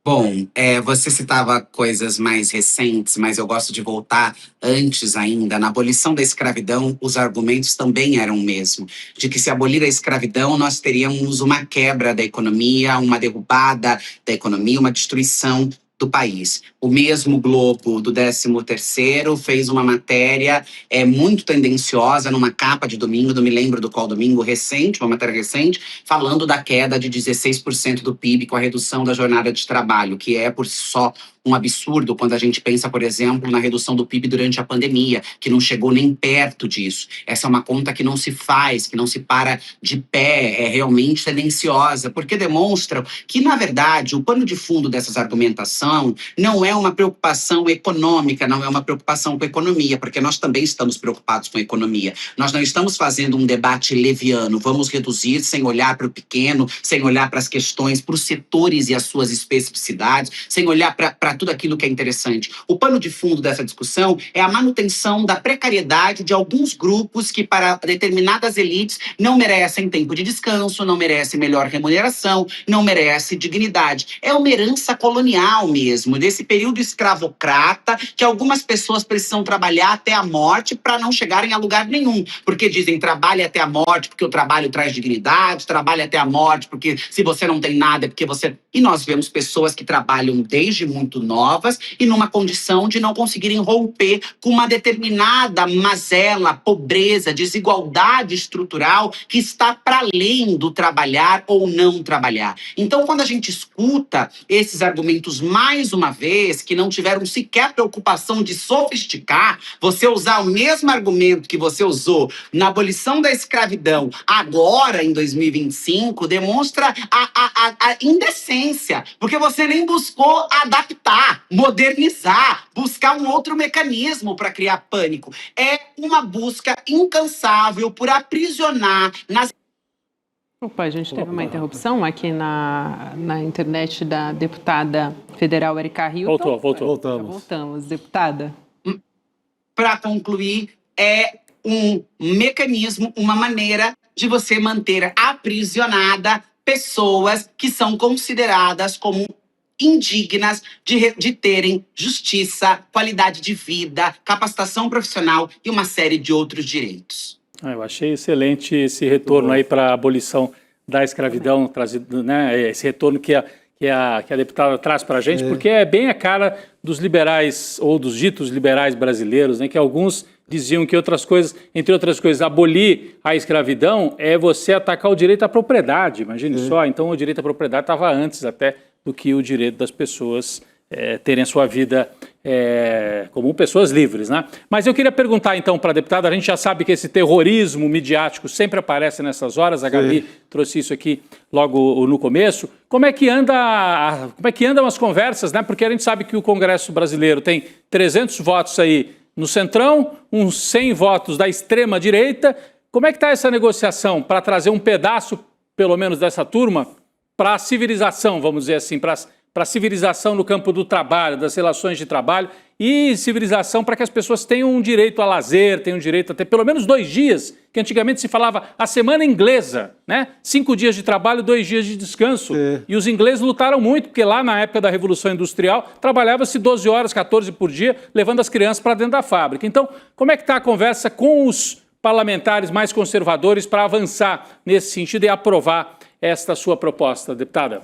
Bom, você citava coisas mais recentes, mas eu gosto de voltar antes ainda. Na abolição da escravidão, os argumentos também eram o mesmo. De que se abolir a escravidão, nós teríamos uma quebra da economia, uma derrubada da economia, uma destruição do país. O mesmo Globo do 13º fez uma matéria muito tendenciosa numa capa de domingo, não me lembro do qual domingo, recente, uma matéria recente, falando da queda de 16% do PIB com a redução da jornada de trabalho, que é por si só um absurdo quando a gente pensa, por exemplo, na redução do PIB durante a pandemia, que não chegou nem perto disso. Essa é uma conta que não se faz, que não se para de pé, é realmente tendenciosa, porque demonstram que, na verdade, o pano de fundo dessas argumentação não é uma preocupação econômica, não é uma preocupação com a economia, porque nós também estamos preocupados com a economia. Nós não estamos fazendo um debate leviano, vamos reduzir sem olhar para o pequeno, sem olhar para as questões, para os setores e as suas especificidades, sem olhar para tudo aquilo que é interessante. O pano de fundo dessa discussão é a manutenção da precariedade de alguns grupos que, para determinadas elites, não merecem tempo de descanso, não merecem melhor remuneração, não merecem dignidade. É uma herança colonial mesmo, desse período escravocrata, que algumas pessoas precisam trabalhar até a morte para não chegarem a lugar nenhum. Porque dizem, trabalhe até a morte porque o trabalho traz dignidade, trabalhe até a morte porque se você não tem nada é porque você... E nós vemos pessoas que trabalham desde muito novas e numa condição de não conseguirem romper com uma determinada mazela, pobreza, desigualdade estrutural que está para além do trabalhar ou não trabalhar. Então, quando a gente escuta esses argumentos mais uma vez, que não tiveram sequer preocupação de sofisticar, você usar o mesmo argumento que você usou na abolição da escravidão agora, em 2025, demonstra a indecência, porque você nem buscou adaptar, modernizar, buscar um outro mecanismo para criar pânico. É uma busca incansável por aprisionar nas...
Opa, a gente teve uma interrupção aqui na internet da deputada federal Erika Hilton. Voltamos, deputada.
Para concluir, é um mecanismo, uma maneira de você manter aprisionada pessoas que são consideradas como indignas de terem justiça, qualidade de vida, capacitação profissional e uma série de outros direitos.
Eu achei excelente esse retorno aí para a abolição da escravidão, trazido, né? Esse retorno que a deputada traz para a gente, porque é bem a cara dos liberais, ou dos ditos liberais brasileiros, né? Que alguns diziam que entre outras coisas, abolir a escravidão é você atacar o direito à propriedade, imagine só. Então o direito à propriedade estava antes até do que o direito das pessoas terem a sua vida como pessoas livres, né? Mas eu queria perguntar então para a deputada, a gente já sabe que esse terrorismo midiático sempre aparece nessas horas, a Gabi trouxe isso aqui logo no começo. Como é que andam as conversas, né? Porque a gente sabe que o Congresso brasileiro tem 300 votos aí no Centrão, uns 100 votos da extrema-direita. Como é que está essa negociação para trazer um pedaço, pelo menos, dessa turma para a civilização, vamos dizer assim, para a civilização no campo do trabalho, das relações de trabalho e civilização para que as pessoas tenham um direito a lazer, tenham direito a ter pelo menos 2 dias, que antigamente se falava a semana inglesa, né? 5 dias de trabalho, 2 dias de descanso. E os ingleses lutaram muito, porque lá na época da Revolução Industrial trabalhava-se 12 horas, 14 por dia, levando as crianças para dentro da fábrica. Então, como é que está a conversa com os parlamentares mais conservadores para avançar nesse sentido e aprovar esta sua proposta, deputada?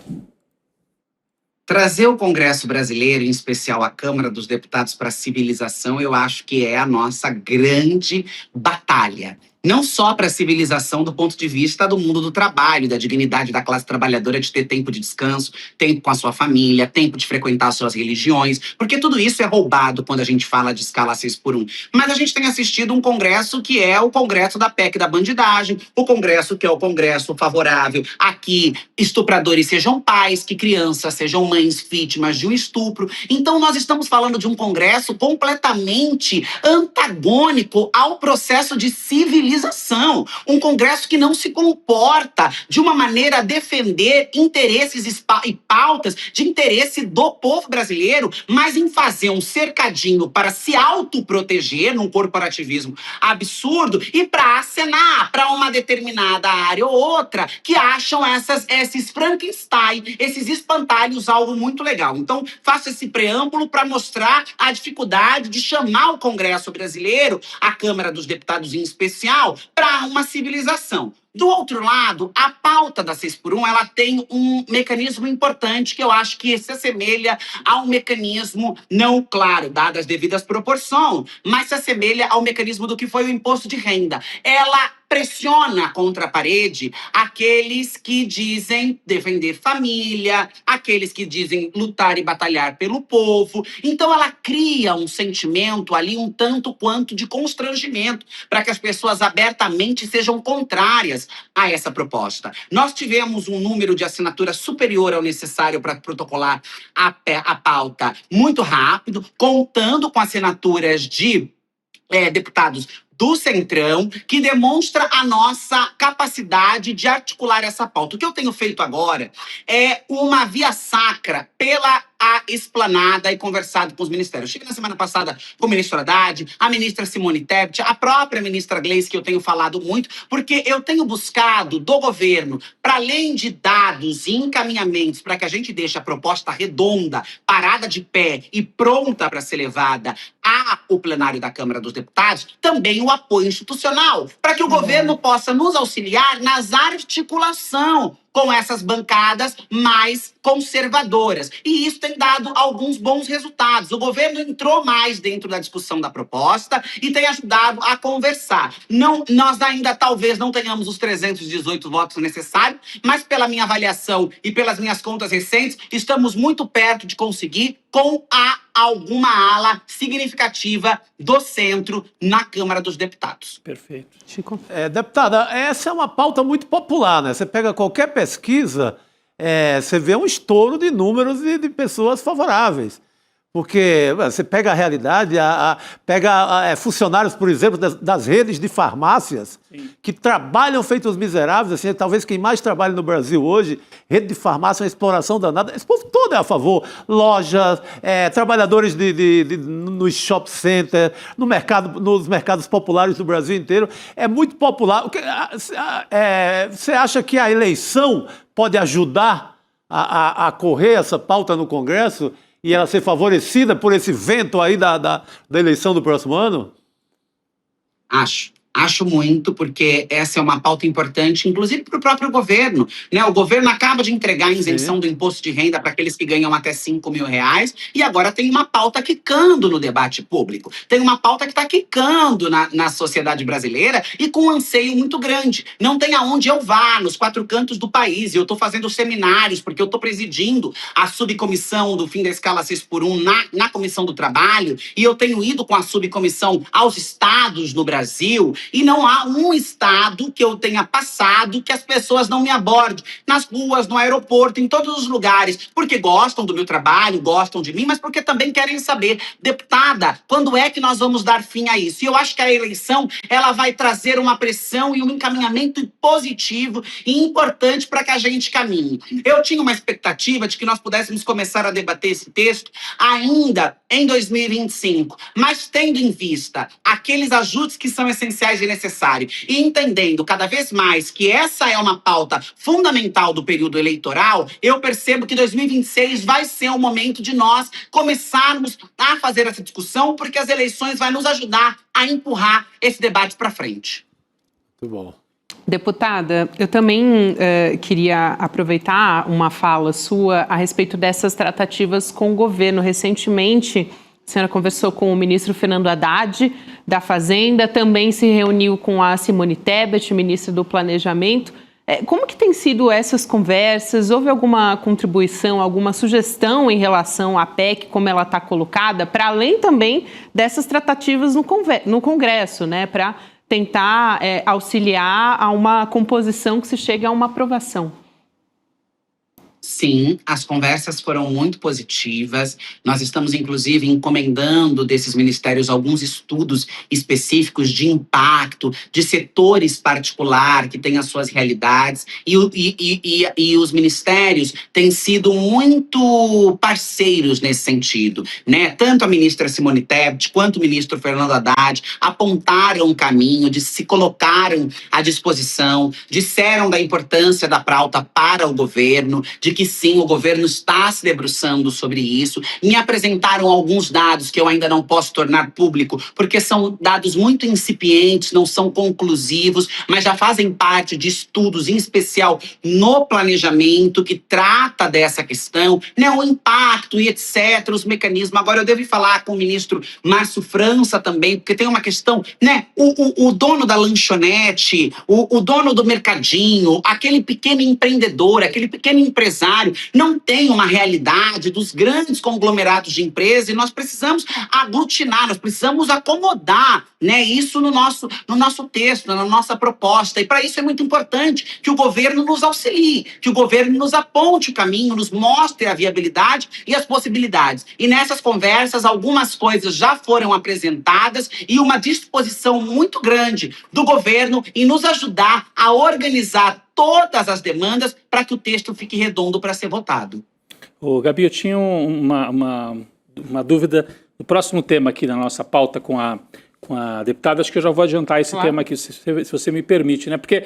Trazer o Congresso brasileiro, em especial a Câmara dos Deputados, para a civilização, eu acho que é a nossa grande batalha. Não só para a civilização do ponto de vista do mundo do trabalho, da dignidade da classe trabalhadora de ter tempo de descanso, tempo com a sua família, tempo de frequentar suas religiões, porque tudo isso é roubado quando a gente fala de escala 6x1. Mas a gente tem assistido um congresso que é o congresso da PEC da bandidagem, o congresso que é o congresso favorável a que estupradores sejam pais, que crianças sejam mães vítimas de um estupro. Então nós estamos falando de um congresso completamente antagônico ao processo de civilização. Um Congresso que não se comporta de uma maneira a defender interesses e pautas de interesse do povo brasileiro, mas em fazer um cercadinho para se autoproteger num corporativismo absurdo e para acenar para uma determinada área ou outra que acham esses Frankenstein, esses espantalhos, algo muito legal. Então, faço esse preâmbulo para mostrar a dificuldade de chamar o Congresso brasileiro, a Câmara dos Deputados em especial, para uma civilização. Do outro lado, a pauta da 6x1, ela tem um mecanismo importante que eu acho que se assemelha a um mecanismo, não, claro, dadas as devidas proporções, mas se assemelha ao mecanismo do que foi o imposto de renda. Ela pressiona contra a parede aqueles que dizem defender família, aqueles que dizem lutar e batalhar pelo povo. Então ela cria um sentimento ali um tanto quanto de constrangimento para que as pessoas abertamente sejam contrárias a essa proposta. Nós tivemos um número de assinaturas superior ao necessário para protocolar a pauta muito rápido, contando com assinaturas de deputados do Centrão, que demonstra a nossa capacidade de articular essa pauta. O que eu tenho feito agora é uma via sacra pela a esplanada e conversado com os ministérios. Cheguei na semana passada com o ministro Haddad, a ministra Simone Tebet, a própria ministra Gleice, que eu tenho falado muito, porque eu tenho buscado do governo, para além de dados e encaminhamentos, para que a gente deixe a proposta redonda, parada de pé e pronta para ser levada ao plenário da Câmara dos Deputados, também o apoio institucional, para que o governo possa nos auxiliar nas articulação com essas bancadas mais conservadoras. E isso tem dado alguns bons resultados. O governo entrou mais dentro da discussão da proposta e tem ajudado a conversar. Nós ainda talvez não tenhamos os 318 votos necessários, mas pela minha avaliação e pelas minhas contas recentes, estamos muito perto de conseguir com alguma ala significativa do centro na Câmara dos Deputados.
Perfeito.
Chico.
Deputada, essa é uma pauta muito popular, né? Você pega qualquer pesquisa, você vê um estouro de números e de pessoas favoráveis. Porque você pega a realidade, pega funcionários, por exemplo, das redes de farmácias, sim, que trabalham feitos miseráveis, assim, talvez quem mais trabalha no Brasil hoje, rede de farmácia, uma exploração danada. Esse povo todo é a favor. Lojas, trabalhadores nos shopping center, nos mercados populares do Brasil inteiro. É muito popular. Você acha que a eleição pode ajudar a correr essa pauta no Congresso e ela ser favorecida por esse vento aí da eleição do próximo ano?
Acho muito, porque essa é uma pauta importante, inclusive para o próprio governo, né? O governo acaba de entregar a isenção do imposto de renda para aqueles que ganham até R$5.000 e agora tem uma pauta quicando no debate público. Tem uma pauta que está quicando na sociedade brasileira e com um anseio muito grande. Não tem aonde eu vá, nos 4 cantos do país. Eu estou fazendo seminários, porque eu estou presidindo a subcomissão do fim da escala 6x1 na Comissão do Trabalho, e eu tenho ido com a subcomissão aos estados no Brasil. E não há um estado que eu tenha passado que as pessoas não me abordem. Nas ruas, no aeroporto, em todos os lugares. Porque gostam do meu trabalho, gostam de mim, mas porque também querem saber, deputada, quando é que nós vamos dar fim a isso? E eu acho que a eleição, ela vai trazer uma pressão e um encaminhamento positivo e importante para que a gente caminhe. Eu tinha uma expectativa de que nós pudéssemos começar a debater esse texto ainda em 2025, mas tendo em vista aqueles ajustes que são essenciais e necessários, e entendendo cada vez mais que essa é uma pauta fundamental do período eleitoral, eu percebo que 2026 vai ser o momento de nós começarmos a fazer essa discussão, porque as eleições vão nos ajudar a empurrar esse debate para frente.
Muito bom.
Deputada, eu também queria aproveitar uma fala sua a respeito dessas tratativas com o governo. Recentemente, a senhora conversou com o ministro Fernando Haddad, da Fazenda, também se reuniu com a Simone Tebet, ministra do Planejamento. Como que têm sido essas conversas? Houve alguma contribuição, alguma sugestão em relação à PEC, como ela está colocada, para além também dessas tratativas no Congresso, né, para tentar auxiliar a uma composição que se chegue a uma aprovação?
Sim, as conversas foram muito positivas. Nós estamos, inclusive, encomendando desses ministérios alguns estudos específicos de impacto, de setores particulares que têm as suas realidades. E os ministérios têm sido muito parceiros nesse sentido, né? Tanto a ministra Simone Tebet quanto o ministro Fernando Haddad apontaram um caminho, se colocaram à disposição, disseram da importância da pauta para o governo, de que sim, o governo está se debruçando sobre isso. Me apresentaram alguns dados que eu ainda não posso tornar público, porque são dados muito incipientes, não são conclusivos, mas já fazem parte de estudos, em especial no planejamento, que trata dessa questão, né, o impacto e etc., os mecanismos. Agora, eu devo falar com o ministro Márcio França também, porque tem uma questão, né, o dono da lanchonete, o dono do mercadinho, aquele pequeno empreendedor, aquele pequeno empresário, não tem uma realidade dos grandes conglomerados de empresa, e nós precisamos aglutinar, nós precisamos acomodar, né, isso no nosso texto, na nossa proposta. E para isso é muito importante que o governo nos auxilie, que o governo nos aponte o caminho, nos mostre a viabilidade e as possibilidades. E nessas conversas, algumas coisas já foram apresentadas e uma disposição muito grande do governo em nos ajudar a organizar todas as demandas para que o texto fique redondo para ser votado.
Ô, Gabi, eu tinha uma dúvida no próximo tema aqui na nossa pauta com a deputada. Acho que eu já vou adiantar esse tema aqui, se você me permite, né? Porque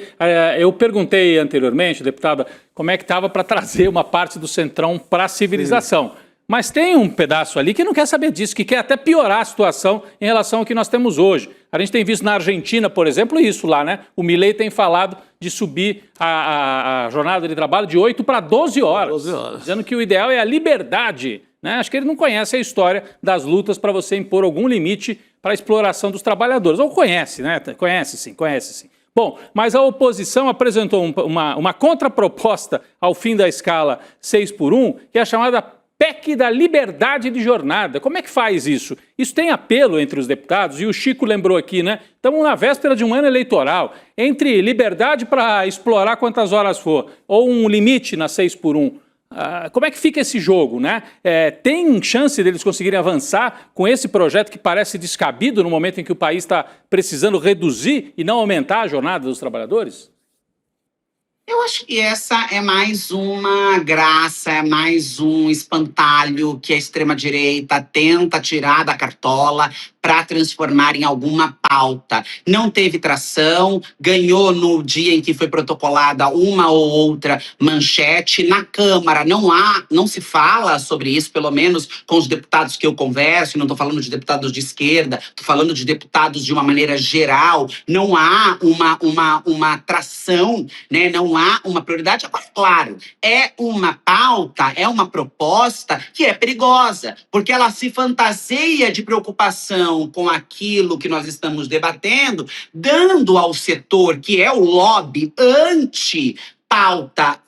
eu perguntei anteriormente, deputada, como é que estava para trazer uma parte do Centrão para a civilização. Sim. Mas tem um pedaço ali que não quer saber disso, que quer até piorar a situação em relação ao que nós temos hoje. A gente tem visto na Argentina, por exemplo, isso lá, né? O Milei tem falado de subir a jornada de trabalho de 8 para 12 horas. 12 horas. Dizendo que o ideal é a liberdade, né? Acho que ele não conhece a história das lutas para você impor algum limite para a exploração dos trabalhadores. Ou conhece, né? Conhece sim. Bom, mas a oposição apresentou uma contraproposta ao fim da escala 6x1, que é a chamada PEC da liberdade de jornada. Como é que faz isso? Isso tem apelo entre os deputados, e o Chico lembrou aqui, né? Estamos na véspera de um ano eleitoral. Entre liberdade para explorar quantas horas for, ou um limite na 6x1, como é que fica esse jogo, né? Tem chance deles conseguirem avançar com esse projeto que parece descabido no momento em que o país está precisando reduzir e não aumentar a jornada dos trabalhadores?
Eu acho que essa é mais uma graça, é mais um espantalho que a extrema-direita tenta tirar da cartola para transformar em alguma pauta. Não teve tração, ganhou no dia em que foi protocolada uma ou outra manchete. Na Câmara não se fala sobre isso, pelo menos com os deputados que eu converso, não estou falando de deputados de esquerda, estou falando de deputados de uma maneira geral. Não há uma tração, né? Não há uma prioridade. Agora, claro, é uma pauta, é uma proposta que é perigosa, porque ela se fantaseia de preocupação com aquilo que nós estamos debatendo, dando ao setor, que é o lobby anti-pauta,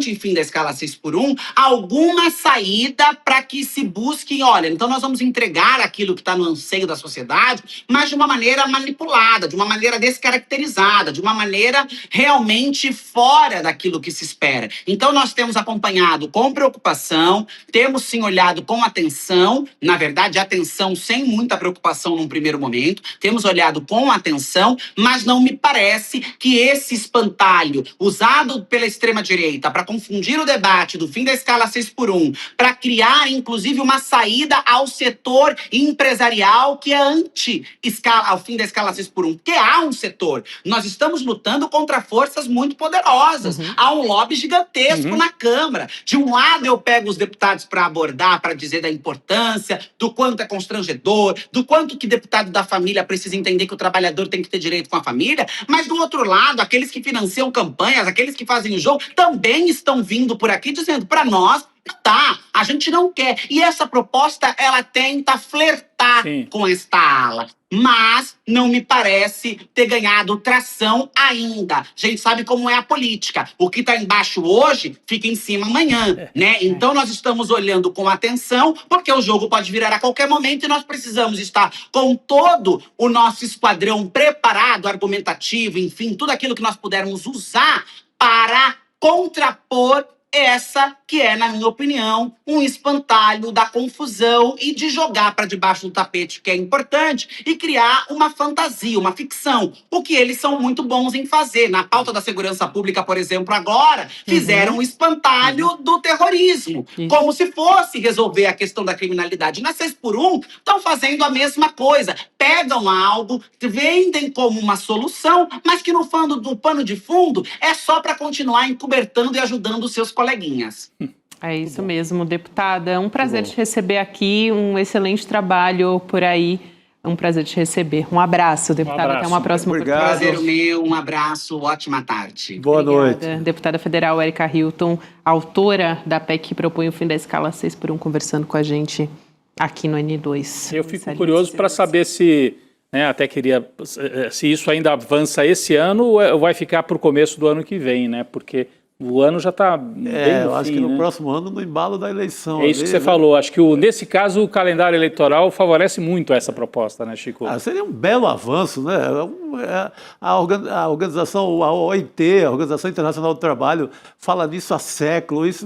enfim, da escala 6x1, alguma saída para que se busque, olha, então nós vamos entregar aquilo que está no anseio da sociedade, mas de uma maneira manipulada, de uma maneira descaracterizada, de uma maneira realmente fora daquilo que se espera. Então nós temos acompanhado com preocupação, temos sim olhado com atenção, na verdade atenção sem muita preocupação num primeiro momento, temos olhado com atenção, mas não me parece que esse espantalho usado pela extrema-direita para confundir o debate do fim da escala 6x1, para criar, inclusive, uma saída ao setor empresarial que é ao fim da escala 6x1. Porque há um setor. Nós estamos lutando contra forças muito poderosas. Há um lobby gigantesco na Câmara. De um lado, eu pego os deputados para abordar, para dizer da importância, do quanto é constrangedor, do quanto que deputado da família precisa entender que o trabalhador tem que ter direito com a família, mas do outro lado, aqueles que financiam campanhas, aqueles que fazem o jogo, também estão vindo por aqui dizendo para nós, tá, a gente não quer. E essa proposta, ela tenta flertar com esta ala, mas não me parece ter ganhado tração ainda. A gente sabe como é a política. O que está embaixo hoje, fica em cima amanhã, né? Então nós estamos olhando com atenção, porque o jogo pode virar a qualquer momento e nós precisamos estar com todo o nosso esquadrão preparado, argumentativo, enfim, tudo aquilo que nós pudermos usar para contrapor essa que é, na minha opinião, um espantalho da confusão e de jogar para debaixo do tapete, que é importante, e criar uma fantasia, uma ficção, o que eles são muito bons em fazer. Na pauta da segurança pública, por exemplo, agora, fizeram um espantalho do terrorismo, como se fosse resolver a questão da criminalidade. Na 6x1, estão fazendo a mesma coisa. Pegam algo, vendem como uma solução, mas que no pano de fundo é só para continuar encobertando e ajudando os seus colegas coleguinhas.
É isso mesmo, deputada. É um prazer te receber aqui, um excelente trabalho por aí. É um prazer te receber. Um abraço, deputada. Até uma próxima oportunidade.
Prazer meu, um abraço, ótima tarde.
Boa noite.
Deputada federal Erika Hilton, autora da PEC que propõe o fim da escala 6x1, conversando com a gente aqui no N2.
Eu fico curioso para saber se, até queria, se isso ainda avança esse ano ou vai ficar para o começo do ano que vem, né? Porque o ano já está bem no
eu acho
fim,
que no
né?
próximo ano, no embalo da eleição.
É isso que você falou. Acho que nesse caso o calendário eleitoral favorece muito essa proposta, né, Chico?
Seria um belo avanço, né? A organização, a OIT, a Organização Internacional do Trabalho, fala nisso há séculos.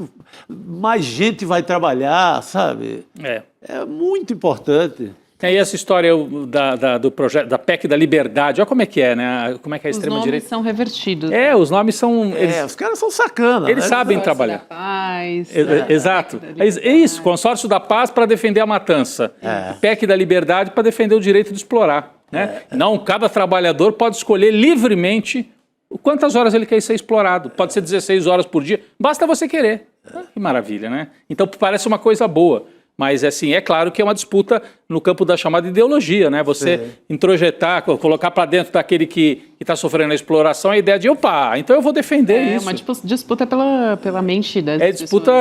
Mais gente vai trabalhar, sabe? É muito importante.
Tem aí essa história do projeto, da PEC da Liberdade. Olha como é que é, né? Como é que a extrema-direita...
Os nomes são revertidos.
Os nomes são...
Os caras são sacana.
Eles sabem trabalhar.
Paz,
Exato. É isso, consórcio da paz para defender a matança. PEC da Liberdade para defender o direito de explorar. Né? Não, cada trabalhador pode escolher livremente quantas horas ele quer ser explorado. Pode ser 16 horas por dia. Basta você querer. Que maravilha, né? Então parece uma coisa boa. Mas, assim, é claro que é uma disputa no campo da chamada ideologia, né? Você introjetar, colocar para dentro daquele que está sofrendo a exploração a ideia de, opa, então eu vou defender isso.
É uma disputa pela mente das pessoas.
Disputa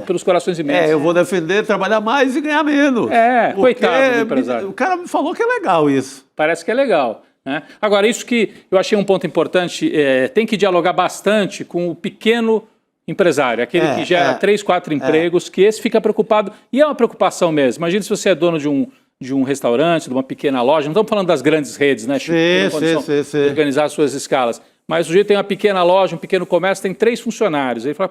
pelos corações e mentes.
Eu vou defender, trabalhar mais e ganhar menos.
Coitado do empresário.
O cara me falou que é legal isso.
Parece que é legal. Né? Agora, isso que eu achei um ponto importante, tem que dialogar bastante com o pequeno empresário, aquele que gera 3, 4 empregos, que esse fica preocupado, e é uma preocupação mesmo. Imagina se você é dono de um restaurante, de uma pequena loja, não estamos falando das grandes redes, né, Chico?
Sim.
Organizar suas escalas. Mas o sujeito tem uma pequena loja, um pequeno comércio, tem 3 funcionários. Ele fala,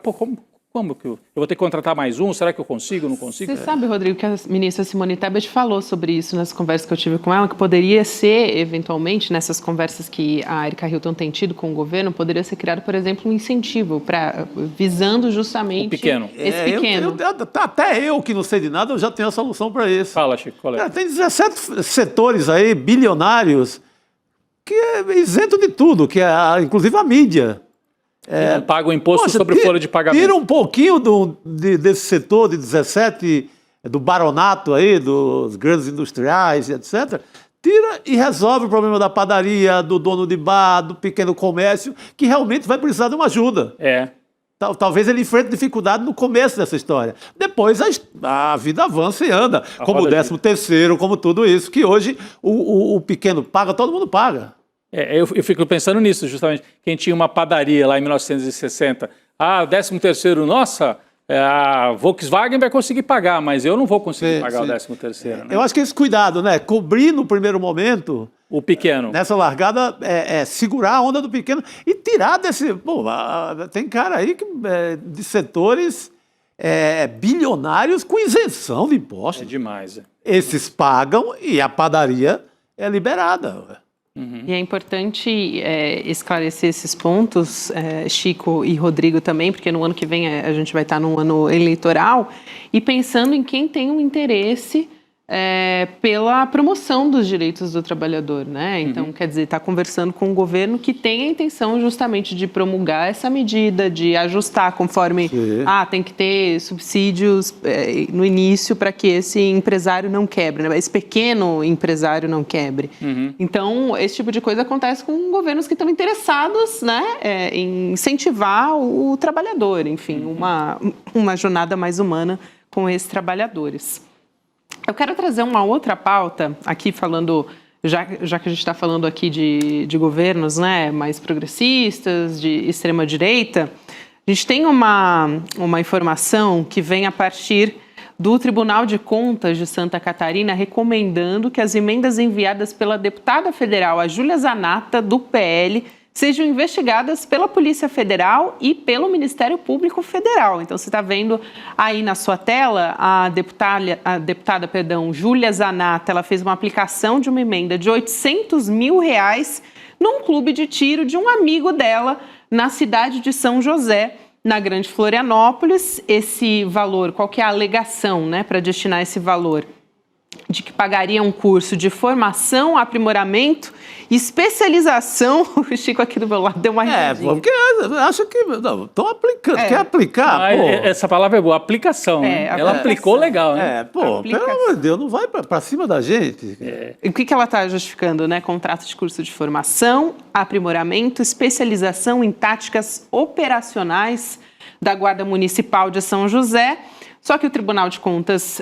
como que eu vou ter que contratar mais um? Será que eu consigo, não consigo?
Você sabe, Rodrigo, que a ministra Simone Tebet falou sobre isso nas conversas que eu tive com ela, que poderia ser, eventualmente, nessas conversas que a Erika Hilton tem tido com o governo, poderia ser criado, por exemplo, um incentivo visando justamente
o pequeno.
Esse pequeno.
Até eu, que não sei de nada, eu já tenho a solução para isso.
Fala, Chico, qual é?
Tem 17 setores aí, bilionários, que é isento de tudo, que é inclusive a mídia.
Paga o imposto sobre folha de pagamento.
Tira um pouquinho desse setor de 17, do baronato aí, dos grandes industriais, etc. Tira e resolve o problema da padaria, do dono de bar, do pequeno comércio, que realmente vai precisar de uma ajuda. Talvez ele enfrente dificuldade no começo dessa história. Depois a vida avança e anda, como o 13º, como tudo isso, que hoje o pequeno paga, todo mundo paga.
Eu fico pensando nisso, justamente. Quem tinha uma padaria lá em 1960, 13º, nossa, a Volkswagen vai conseguir pagar, mas eu não vou conseguir pagar o 13º. Né?
Eu acho que esse cuidado, né? Cobrir no primeiro momento...
O pequeno.
Nessa largada, segurar a onda do pequeno e tirar desse... tem cara aí de setores bilionários com isenção de impostos.
É demais.
Esses pagam e a padaria é liberada.
E é importante esclarecer esses pontos, Chico e Rodrigo também, porque no ano que vem a gente vai estar num ano eleitoral, e pensando em quem tem um interesse pela promoção dos direitos do trabalhador, né? Então, quer dizer, está conversando com um governo que tem a intenção justamente de promulgar essa medida, de ajustar conforme, tem que ter subsídios no início para que esse empresário não quebre, né? Esse pequeno empresário não quebre. Então, esse tipo de coisa acontece com governos que estão interessados, né, em incentivar o trabalhador, enfim, uma jornada mais humana com esses trabalhadores. Eu quero trazer uma outra pauta aqui falando, já que a gente está falando aqui de governos, né, mais progressistas, de extrema-direita. A gente tem uma informação que vem a partir do Tribunal de Contas de Santa Catarina recomendando que as emendas enviadas pela deputada federal, a Júlia Zanatta, do PL, sejam investigadas pela Polícia Federal e pelo Ministério Público Federal. Então, você está vendo aí na sua tela a deputada Júlia Zanatta, ela fez uma aplicação de uma emenda de R$800 mil num clube de tiro de um amigo dela na cidade de São José, na Grande Florianópolis. Esse valor, qual que é a alegação, né, para destinar esse valor? de que pagaria um curso de formação, aprimoramento e especialização. O Chico aqui do meu lado deu uma risadinha.
Porque acha que estão aplicando. Quer aplicar? Pô.
Essa palavra é boa, aplicação. Né? Ela aplicou legal, né?
Pelo amor de Deus, não vai para cima da gente.
E o que ela está justificando, né? Contrato de curso de formação, aprimoramento, especialização em táticas operacionais da Guarda Municipal de São José. Só que o Tribunal de Contas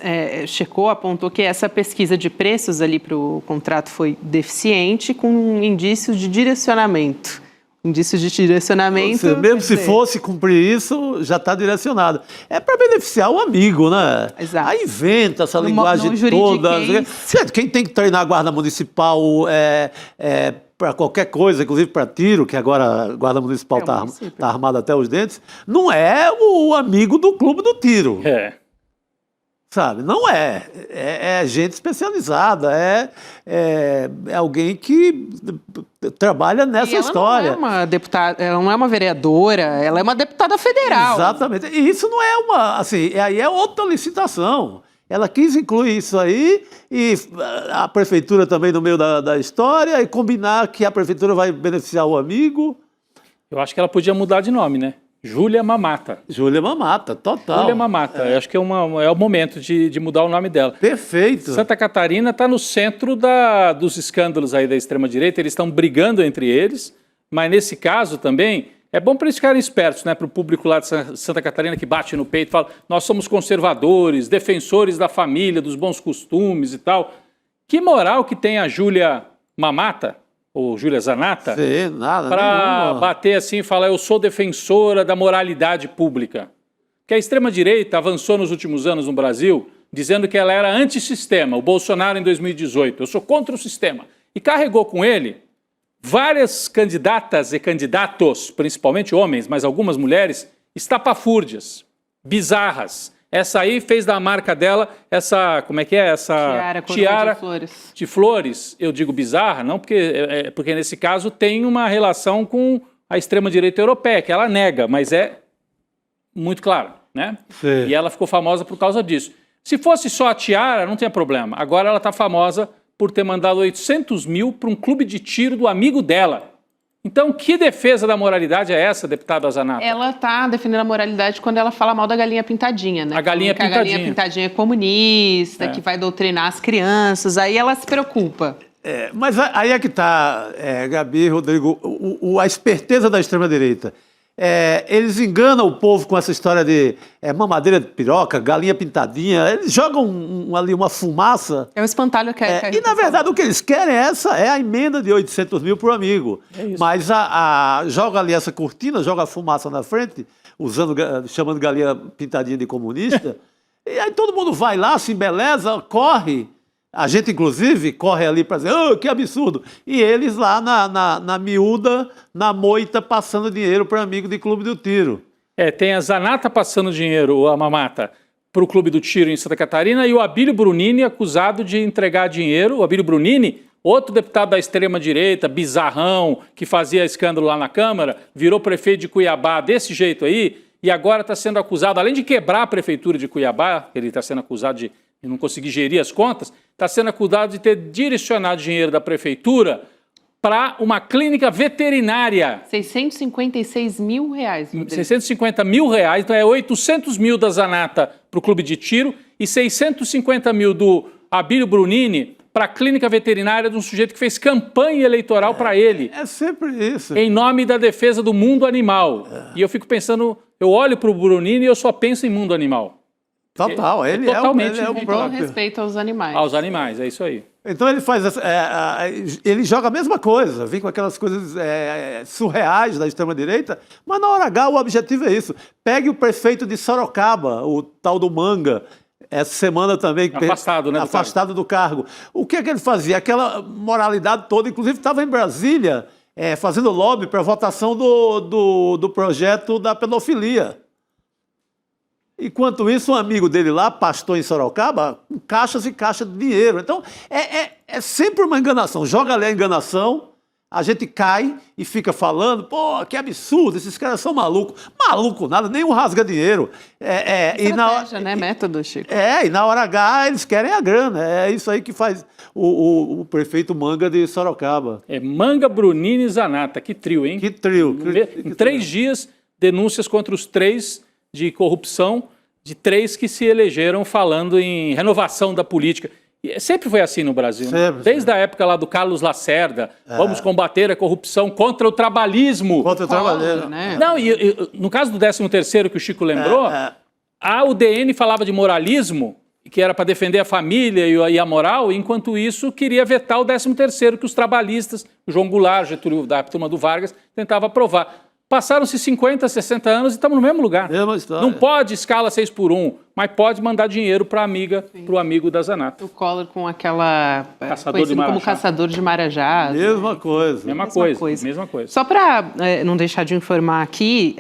apontou que essa pesquisa de preços ali para o contrato foi deficiente, com indícios de direcionamento. Indícios de direcionamento...
Mesmo se fosse cumprir isso, já está direcionado. É para beneficiar o amigo, né?
Exato.
Aí inventa essa linguagem toda. Quem tem que treinar a Guarda Municipal para qualquer coisa, inclusive para tiro, que agora a Guarda Municipal está armada até os dentes, não é o amigo do clube do tiro. Sabe? Não é. É gente especializada, é alguém que trabalha nessa história.
Não é uma deputada, ela não é uma vereadora, ela é uma deputada federal.
Exatamente. E isso não é uma... Assim, aí é outra licitação. Ela quis incluir isso aí e a prefeitura também no meio da história e combinar que a prefeitura vai beneficiar o amigo.
Eu acho que ela podia mudar de nome, né? Júlia Mamata.
Júlia Mamata, total.
Júlia Mamata. Eu acho que é o momento de mudar o nome dela.
Perfeito.
Santa Catarina está no centro dos escândalos aí da extrema-direita. Eles estão brigando entre eles, mas nesse caso também... É bom para eles ficarem espertos, né? Para o público lá de Santa Catarina que bate no peito e fala: nós somos conservadores, defensores da família, dos bons costumes e tal. Que moral que tem a Júlia Mamata, ou Júlia Zanata, para bater assim e falar: eu sou defensora da moralidade pública. Que a extrema-direita avançou nos últimos anos no Brasil dizendo que ela era antissistema, o Bolsonaro em 2018. Eu sou contra o sistema. E carregou com ele várias candidatas e candidatos, principalmente homens, mas algumas mulheres, estapafúrdias, bizarras. Essa aí fez da marca dela essa, como é que é? Essa tiara de flores. Eu digo bizarra, não porque nesse caso tem uma relação com a extrema-direita europeia, que ela nega, mas é muito claro, né? Sim. E ela ficou famosa por causa disso. Se fosse só a tiara, não tinha problema. Agora ela está famosa por ter mandado 800 mil para um clube de tiro do amigo dela. Então, que defesa da moralidade é essa, deputada Zanata?
Ela está defendendo a moralidade quando ela fala mal da galinha pintadinha, né?
A galinha pintadinha.
A galinha pintadinha é comunista, que vai doutrinar as crianças, aí ela se preocupa.
Mas aí é que está, Gabi, Rodrigo, a esperteza da extrema-direita. Eles enganam o povo com essa história de mamadeira de piroca, galinha pintadinha. Eles jogam ali uma fumaça.
É o espantalho que é.
E, na verdade, o que eles querem é a emenda de 800 mil para o amigo. Mas joga ali essa cortina, joga a fumaça na frente, chamando galinha pintadinha de comunista. E aí todo mundo vai lá, se embeleza, corre. A gente, inclusive, corre ali para dizer, que absurdo. E eles lá na miúda, na moita, passando dinheiro para amigo de clube do tiro.
Tem a Zanata passando dinheiro, a Mamata, para o clube do tiro em Santa Catarina e o Abílio Brunini acusado de entregar dinheiro. O Abílio Brunini, outro deputado da extrema-direita, bizarrão, que fazia escândalo lá na Câmara, virou prefeito de Cuiabá desse jeito aí e agora está sendo acusado, além de quebrar a prefeitura de Cuiabá, ele está sendo acusado de não conseguir gerir as contas, está sendo acusado de ter direcionado dinheiro da prefeitura para uma clínica veterinária.
656 mil reais.
650 mil reais, então 800 mil da Zanata para o clube de tiro e 650 mil do Abílio Brunini para a clínica veterinária de um sujeito que fez campanha eleitoral para ele.
É sempre isso.
Em nome da defesa do mundo animal. E eu fico pensando, eu olho para o Brunini e eu só penso em mundo animal.
Total, ele
totalmente
é o próprio.
respeito aos animais.
Aos animais, é isso aí.
Então ele faz ele joga a mesma coisa, vem com aquelas coisas surreais da extrema-direita, mas na hora H o objetivo é isso. Pegue o prefeito de Sorocaba, o tal do Manga, essa semana também...
Afastado, né?
Afastado do cargo. O que é que ele fazia? Aquela moralidade toda, inclusive estava em Brasília, fazendo lobby para a votação do projeto da pedofilia. Enquanto isso, um amigo dele lá, pastor em Sorocaba, com caixas e caixas de dinheiro. Então, é sempre uma enganação. Joga ali a enganação, a gente cai e fica falando, pô, que absurdo, esses caras são malucos. Maluco nada, nenhum rasga dinheiro.
Estratégia, né? Método, Chico.
E na hora H eles querem a grana. É isso aí que faz o prefeito Manga de Sorocaba.
Manga, Brunini e Zanata, que trio, hein?
Que trio.
Em 3 dias, denúncias contra os 3 de corrupção, de 3 que se elegeram falando em renovação da política. E sempre foi assim no Brasil,
sempre,
né? Desde a época lá do Carlos Lacerda, vamos combater a corrupção contra o trabalhismo.
Contra o trabalheiro.
Né?
Não, no caso do 13º que o Chico lembrou, a UDN falava de moralismo, que era para defender a família e a moral, enquanto isso queria vetar o 13º que os trabalhistas, o João Goulart, Getúlio, da turma do Vargas, tentava aprovar. Passaram-se 50, 60 anos e estamos no mesmo lugar.
Mesma história.
Não pode escala 6x1, mas pode mandar dinheiro para o amigo da Zanata.
O Collor com aquela...
Caçador de
como
marajá.
caçador de marajás.
Mesma coisa.
Mesma coisa.
Só para não deixar de informar aqui,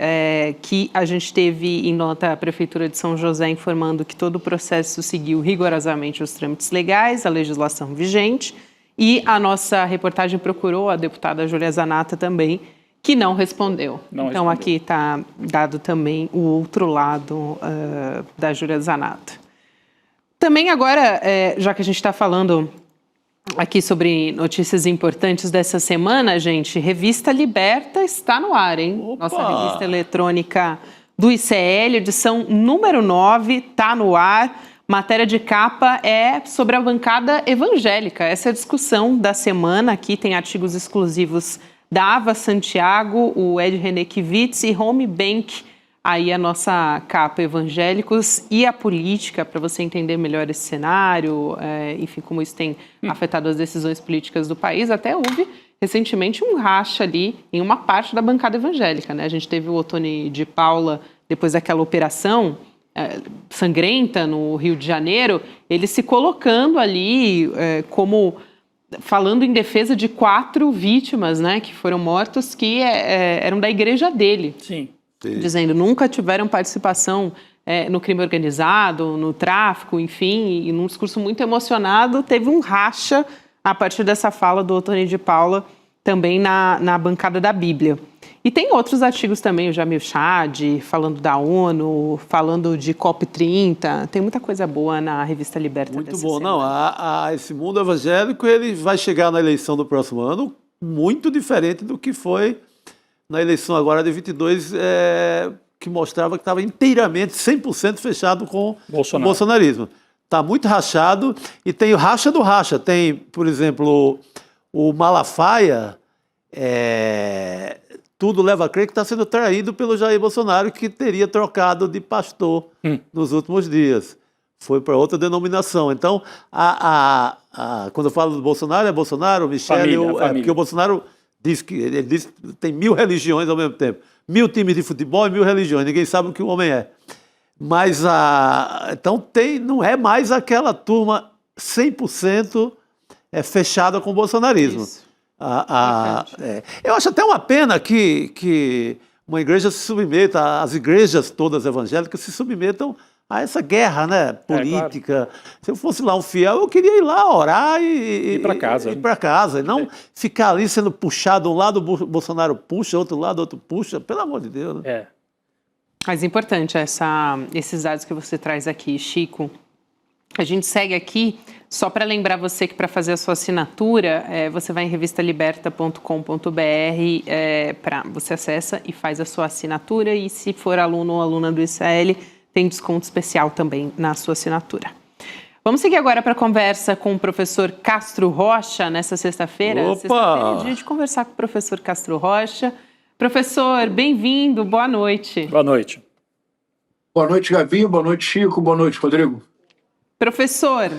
que a gente teve em nota a Prefeitura de São José informando que todo o processo seguiu rigorosamente os trâmites legais, a legislação vigente, e a nossa reportagem procurou a deputada Júlia Zanata também, que não respondeu. Então, aqui está dado também o outro lado da Júlia Zanata. Também agora, já que a gente está falando aqui sobre notícias importantes dessa semana, gente, Revista Liberta está no ar, hein?
Opa!
Nossa revista eletrônica do ICL, edição número 9, está no ar. Matéria de capa é sobre a bancada evangélica. Essa é a discussão da semana. Aqui tem artigos exclusivos da Ava Santiago, o Ed René Kivitz e Home Bank, aí a nossa capa Evangélicos e a política, para você entender melhor esse cenário, enfim, como isso tem afetado as decisões políticas do país. Até houve recentemente um racha ali em uma parte da bancada evangélica, né? A gente teve o Othony de Paula, depois daquela operação sangrenta no Rio de Janeiro, ele se colocando ali como... falando em defesa de 4 vítimas, né, que foram mortos, que eram da igreja dele.
Sim.
Dizendo, nunca tiveram participação no crime organizado, no tráfico, enfim, e num discurso muito emocionado, teve um racha a partir dessa fala do Othony de Paula, também na bancada da Bíblia. E tem outros artigos também, o Jamil Chad, falando da ONU, falando de COP30, tem muita coisa boa na Revista Liberta.
Muito bom. Não, esse mundo evangélico ele vai chegar na eleição do próximo ano muito diferente do que foi na eleição agora de 22, que mostrava que estava inteiramente, 100% fechado com o bolsonarismo. Está muito rachado e tem o racha do racha. Tem, por exemplo, o Malafaia... tudo leva a crer que está sendo traído pelo Jair Bolsonaro, que teria trocado de pastor nos últimos dias. Foi para outra denominação. Então, quando eu falo do Bolsonaro, é Bolsonaro, Michele... Porque o Bolsonaro diz que tem 1000 religiões ao mesmo tempo. 1000 times de futebol e 1000 religiões. Ninguém sabe o que o homem é. Mas, então, não é mais aquela turma 100% fechada com o bolsonarismo. Isso. Eu acho até uma pena que uma igreja se submeta, as igrejas todas evangélicas se submetam a essa guerra, né, política. Claro. Se eu fosse lá um fiel, eu queria ir lá orar e
ir para casa.
Ir para casa, e não ficar ali sendo puxado, um lado o Bolsonaro puxa, outro lado outro puxa, pelo amor de Deus. Né?
Mas importante esses dados que você traz aqui, Chico. A gente segue aqui, só para lembrar você que para fazer a sua assinatura, você vai em revistaliberta.com.br, você acessa e faz a sua assinatura, e se for aluno ou aluna do ICL, tem desconto especial também na sua assinatura. Vamos seguir agora para a conversa com o professor Castro Rocha, nessa sexta-feira.
Opa!
Sexta-feira é dia de conversar com o professor Castro Rocha. Professor, bem-vindo, boa noite.
Boa noite.
Boa noite, Gabi, boa noite, Chico, boa noite, Rodrigo.
Professor,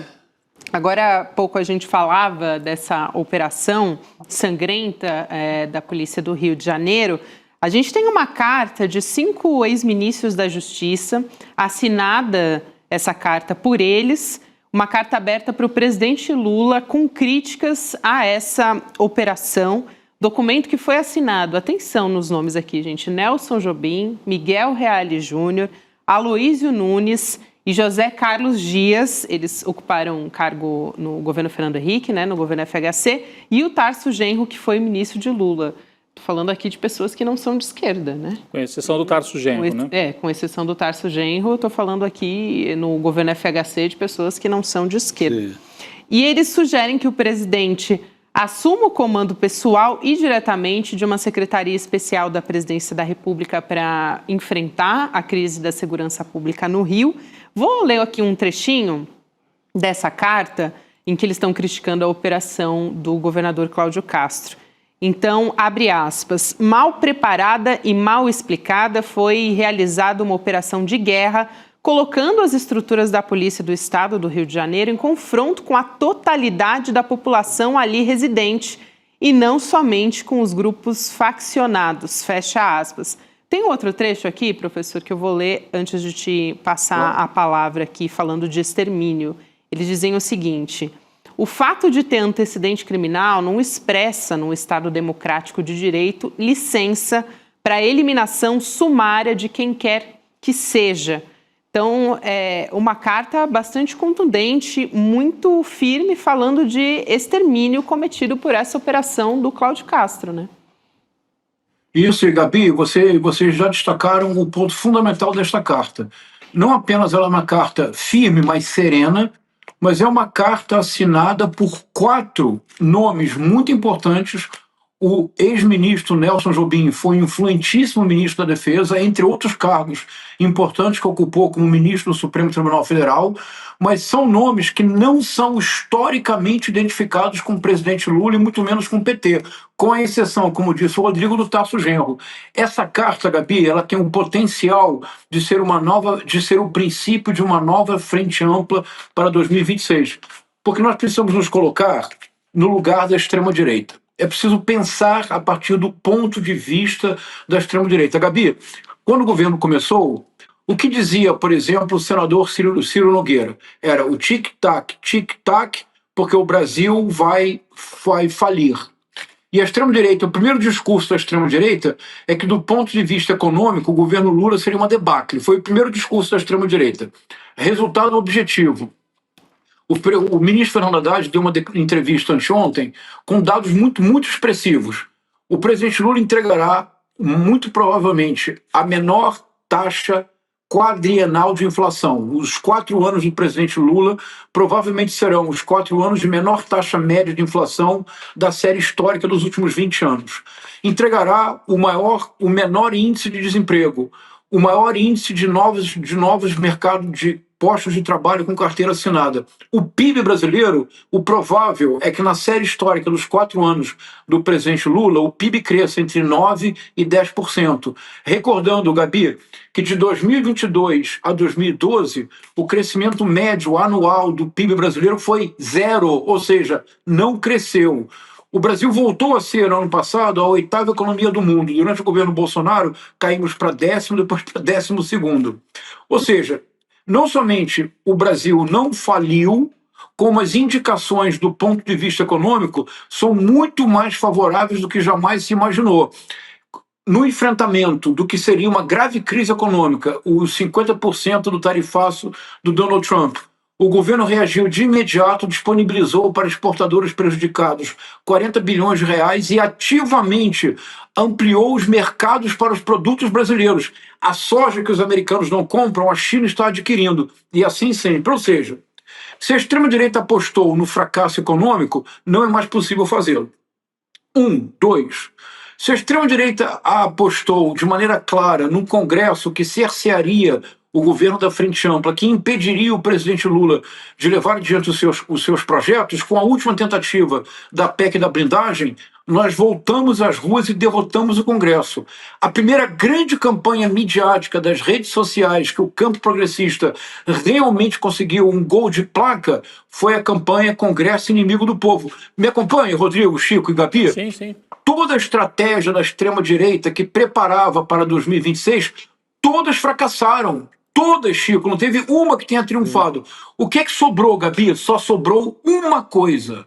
agora há pouco a gente falava dessa operação sangrenta da Polícia do Rio de Janeiro. A gente tem uma carta de 5 ex-ministros da Justiça, assinada essa carta por eles, uma carta aberta para o presidente Lula com críticas a essa operação. Documento que foi assinado, atenção nos nomes aqui, gente, Nelson Jobim, Miguel Reale Júnior, Aloísio Nunes e José Carlos Dias. Eles ocuparam um cargo no governo Fernando Henrique, né, no governo FHC, e o Tarso Genro, que foi ministro de Lula. Estou falando aqui de pessoas que não são de esquerda, né?
Com exceção do Tarso Genro, né?
Com exceção do Tarso Genro, estou falando aqui no governo FHC de pessoas que não são de esquerda. Sim. E eles sugerem que o presidente assuma o comando pessoal e diretamente de uma secretaria especial da Presidência da República para enfrentar a crise da segurança pública no Rio. Vou ler aqui um trechinho dessa carta em que eles estão criticando a operação do governador Cláudio Castro. Então, abre aspas, mal preparada e mal explicada foi realizada uma operação de guerra, colocando as estruturas da Polícia do Estado do Rio de Janeiro em confronto com a totalidade da população ali residente e não somente com os grupos faccionados, fecha aspas. Tem outro trecho aqui, professor, que eu vou ler antes de te passar a palavra aqui, falando de extermínio. Eles dizem o seguinte: o fato de ter antecedente criminal não expressa, num Estado democrático de direito, licença para a eliminação sumária de quem quer que seja. Então, é uma carta bastante contundente, muito firme, falando de extermínio cometido por essa operação do Cláudio Castro, né?
Isso, e Gabi, vocês já destacaram o ponto fundamental desta carta. Não apenas ela é uma carta firme, mas serena, mas é uma carta assinada por 4 nomes muito importantes. O ex-ministro Nelson Jobim foi influentíssimo ministro da Defesa, entre outros cargos importantes que ocupou como ministro do Supremo Tribunal Federal, mas são nomes que não são historicamente identificados com o presidente Lula e muito menos com o PT, com a exceção, como disse o Rodrigo, do Tarso Genro. Essa carta, Gabi, ela tem um potencial de ser o princípio de uma nova frente ampla para 2026, porque nós precisamos nos colocar no lugar da extrema-direita. É preciso pensar a partir do ponto de vista da extrema-direita. Gabi, quando o governo começou, o que dizia, por exemplo, o senador Ciro Nogueira? Era o tic-tac, porque o Brasil vai falir. E a extrema-direita, o primeiro discurso da extrema-direita é que, do ponto de vista econômico, o governo Lula seria uma debacle. Foi o primeiro discurso da extrema-direita. Resultado objetivo: o ministro Fernando Haddad deu uma entrevista anteontem com dados muito expressivos. O presidente Lula entregará, muito provavelmente, a menor taxa quadrienal de inflação. Os 4 anos do presidente Lula provavelmente serão os 4 anos de menor taxa média de inflação da série histórica dos últimos 20 anos. Entregará o menor índice de desemprego, o maior índice de novos mercados de postos de trabalho com carteira assinada. O PIB brasileiro, o provável é que na série histórica dos 4 anos do presidente Lula, o PIB cresça entre 9% e 10%. Recordando, Gabi, que de 2022 a 2012, o crescimento médio anual do PIB brasileiro foi 0, ou seja, não cresceu. O Brasil voltou a ser, no ano passado, a 8ª economia do mundo. Durante o governo Bolsonaro, caímos para 10º, depois para 12º. Ou seja, não somente o Brasil não faliu, como as indicações do ponto de vista econômico são muito mais favoráveis do que jamais se imaginou. No enfrentamento do que seria uma grave crise econômica, os 50% do tarifaço do Donald Trump, o governo reagiu de imediato, disponibilizou para exportadores prejudicados 40 bilhões de reais e ativamente ampliou os mercados para os produtos brasileiros. A soja que os americanos não compram, a China está adquirindo, e assim sempre. Ou seja, se a extrema-direita apostou no fracasso econômico, não é mais possível fazê-lo. 2. Se a extrema-direita apostou de maneira clara num Congresso que cercearia o governo da Frente Ampla, que impediria o presidente Lula de levar adiante os seus projetos, com a última tentativa da PEC da blindagem, nós voltamos às ruas e derrotamos o Congresso. A primeira grande campanha midiática das redes sociais que o campo progressista realmente conseguiu um gol de placa foi a campanha Congresso Inimigo do Povo. Me acompanha, Rodrigo, Chico e Gabi?
Sim, sim.
Toda a estratégia da extrema-direita que preparava para 2026, todas fracassaram. Todas, Chico, não teve uma que tenha triunfado. O que é que sobrou, Gabi? Só sobrou uma coisa: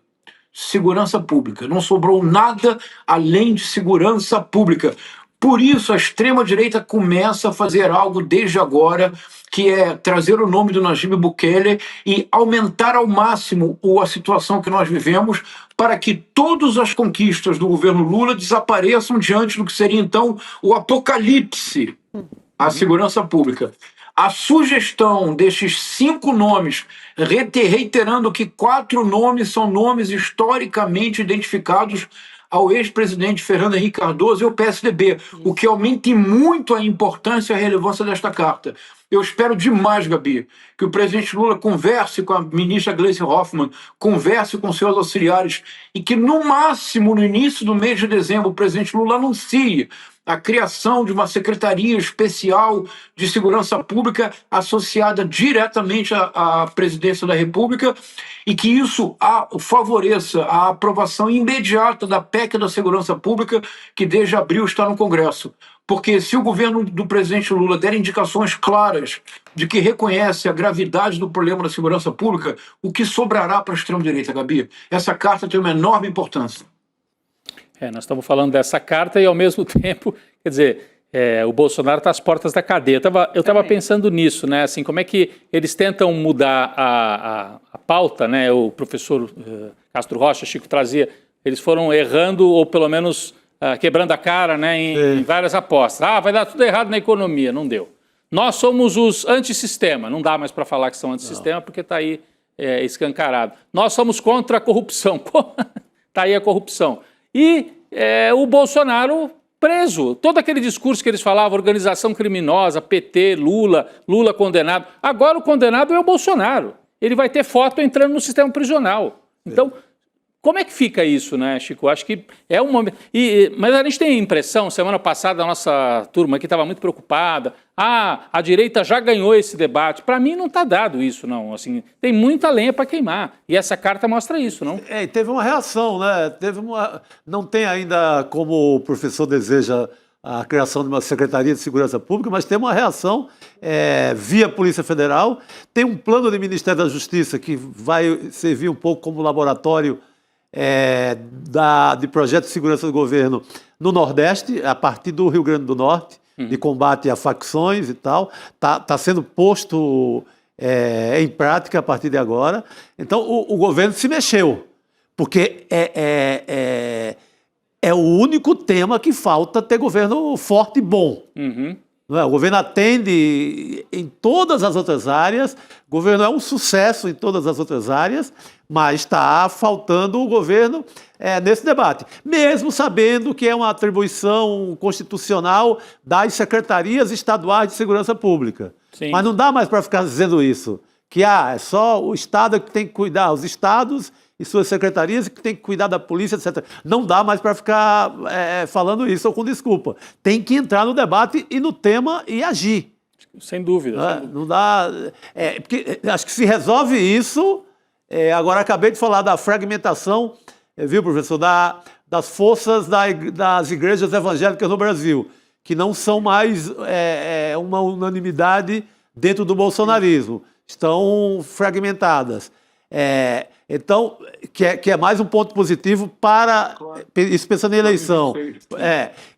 segurança pública. Não sobrou nada além de segurança pública. Por isso, a extrema-direita começa a fazer algo desde agora, que é trazer o nome do Nayib Bukele e aumentar ao máximo a situação que nós vivemos, para que todas as conquistas do governo Lula desapareçam diante do que seria, então, o apocalipse à segurança pública. A sugestão destes 5 nomes, reiterando que 4 nomes são nomes historicamente identificados ao ex-presidente Fernando Henrique Cardoso e ao PSDB, o que aumenta muito a importância e a relevância desta carta. Eu espero demais, Gabi, que o presidente Lula converse com a ministra Gleisi Hoffmann, converse com seus auxiliares e que, no máximo, no início do mês de dezembro, o presidente Lula anuncie a criação de uma secretaria especial de segurança pública associada diretamente à presidência da República e que isso favoreça a aprovação imediata da PEC da segurança pública, que desde abril está no Congresso. Porque se o governo do presidente Lula der indicações claras de que reconhece a gravidade do problema da segurança pública, o que sobrará para a extrema-direita, Gabi? Essa carta tem uma enorme importância.
Nós estamos falando dessa carta e, ao mesmo tempo, quer dizer, o Bolsonaro está às portas da cadeia. Eu estava pensando nisso, né? Assim, como é que eles tentam mudar a pauta, né? O professor Castro Rocha, Chico trazia, eles foram errando ou pelo menos quebrando a cara, né? Em várias apostas. Vai dar tudo errado na economia, não deu. Nós somos os antissistema, não dá mais para falar que são antissistema porque está aí escancarado. Nós somos contra a corrupção, está aí a corrupção. E o Bolsonaro preso. Todo aquele discurso que eles falavam, organização criminosa, PT, Lula condenado. Agora o condenado é o Bolsonaro. Ele vai ter foto entrando no sistema prisional. Então, como é que fica isso, né, Chico? Acho que é um momento... Mas a gente tem a impressão, semana passada a nossa turma aqui estava muito preocupada. A direita já ganhou esse debate. Para mim não está dado isso, não. Assim, tem muita lenha para queimar. E essa carta mostra isso, não?
E teve uma reação, né? Não tem ainda, como o professor deseja, a criação de uma Secretaria de Segurança Pública, mas tem uma reação via Polícia Federal. Tem um plano do Ministério da Justiça que vai servir um pouco como laboratório de projeto de segurança do governo no Nordeste, a partir do Rio Grande do Norte, de combate a facções e tal. Tá sendo posto em prática a partir de agora. Então, o governo se mexeu, porque é o único tema que falta ter governo forte e bom. Não é? O governo atende em todas as outras áreas, o governo é um sucesso em todas as outras áreas, mas está faltando o governo nesse debate, mesmo sabendo que é uma atribuição constitucional das secretarias estaduais de segurança pública.
Sim.
Mas não dá mais para ficar dizendo isso, que é só o Estado que tem que cuidar, os estados e suas secretarias que tem que cuidar da polícia, etc. Não dá mais para ficar falando isso ou com desculpa. Tem que entrar no debate e no tema e agir.
Sem dúvida.
Não dá... porque acho que se resolve isso... agora, acabei de falar da fragmentação, viu, professor, das forças das igrejas evangélicas no Brasil, que não são mais uma unanimidade dentro do bolsonarismo. Estão fragmentadas. Então, que é mais um ponto positivo para... Isso pensando em eleição.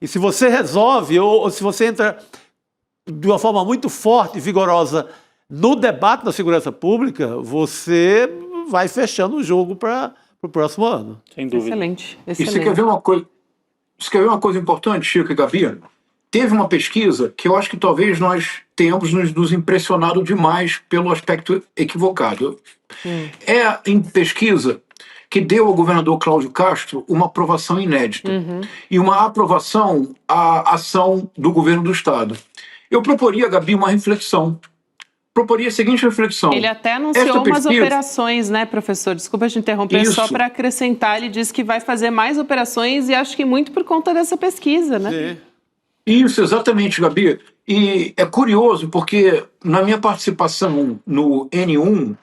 E se você resolve, ou se você entra de uma forma muito forte e vigorosa no debate da segurança pública, você vai fechando o jogo para o próximo ano.
Sem dúvida.
Excelente.
E você quer ver uma coisa importante, Chico e Gabi? Teve uma pesquisa que eu acho que talvez nós tenhamos nos impressionado demais pelo aspecto equivocado. Em pesquisa que deu ao governador Cláudio Castro uma aprovação inédita e uma aprovação à ação do governo do Estado. Eu proporia, Gabi, uma reflexão. Proporia a seguinte reflexão.
Ele até anunciou umas operações, né, professor? Desculpa te interromper, só para acrescentar, ele disse que vai fazer mais operações e acho que muito por conta dessa pesquisa, né?
Sim.
Isso, exatamente, Gabi. E é curioso porque na minha participação no N1,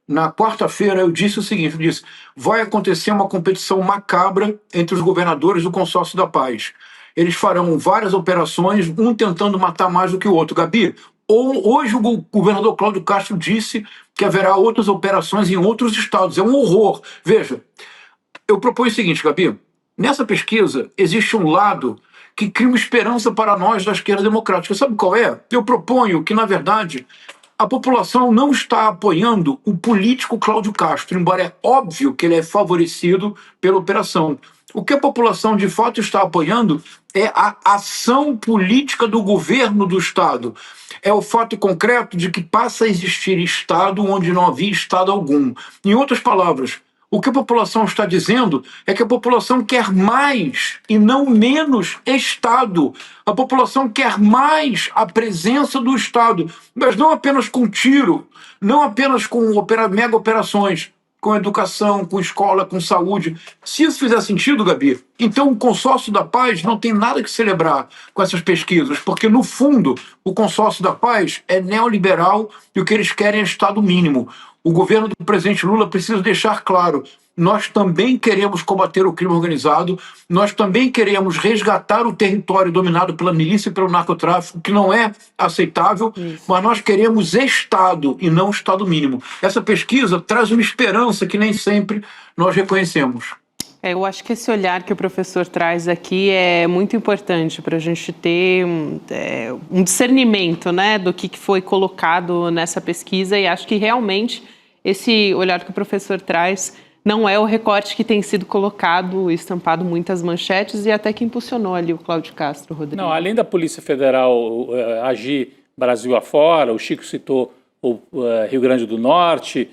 na quarta-feira, eu disse o seguinte, vai acontecer uma competição macabra entre os governadores do Consórcio da Paz. Eles farão várias operações, um tentando matar mais do que o outro. Gabi, hoje o governador Cláudio Castro disse que haverá outras operações em outros estados. É um horror. Veja, eu proponho o seguinte, Gabi. Nessa pesquisa, existe um lado que cria uma esperança para nós da esquerda democrática. Sabe qual é? Eu proponho que, na verdade, a população não está apoiando o político Cláudio Castro, embora é óbvio que ele é favorecido pela operação. O que a população de fato está apoiando é a ação política do governo do Estado. É o fato concreto de que passa a existir Estado onde não havia Estado algum. Em outras palavras, o que a população está dizendo é que a população quer mais e não menos Estado. A população quer mais a presença do Estado, mas não apenas com tiro, não apenas com mega operações, com educação, com escola, com saúde. Se isso fizer sentido, Gabi, então o consórcio da paz não tem nada que celebrar com essas pesquisas, porque, no fundo, o consórcio da paz é neoliberal e o que eles querem é Estado mínimo. O governo do presidente Lula precisa deixar claro: nós também queremos combater o crime organizado, nós também queremos resgatar o território dominado pela milícia e pelo narcotráfico, que não é aceitável, mas nós queremos Estado e não Estado mínimo. Essa pesquisa traz uma esperança que nem sempre nós reconhecemos.
Eu acho que esse olhar que o professor traz aqui é muito importante para a gente ter um discernimento, né, do que foi colocado nessa pesquisa, e acho que realmente esse olhar que o professor traz não é o recorte que tem sido colocado, estampado muitas manchetes, e até que impulsionou ali o Cláudio Castro, Rodrigo.
Não, além da Polícia Federal agir Brasil afora, o Chico citou o Rio Grande do Norte,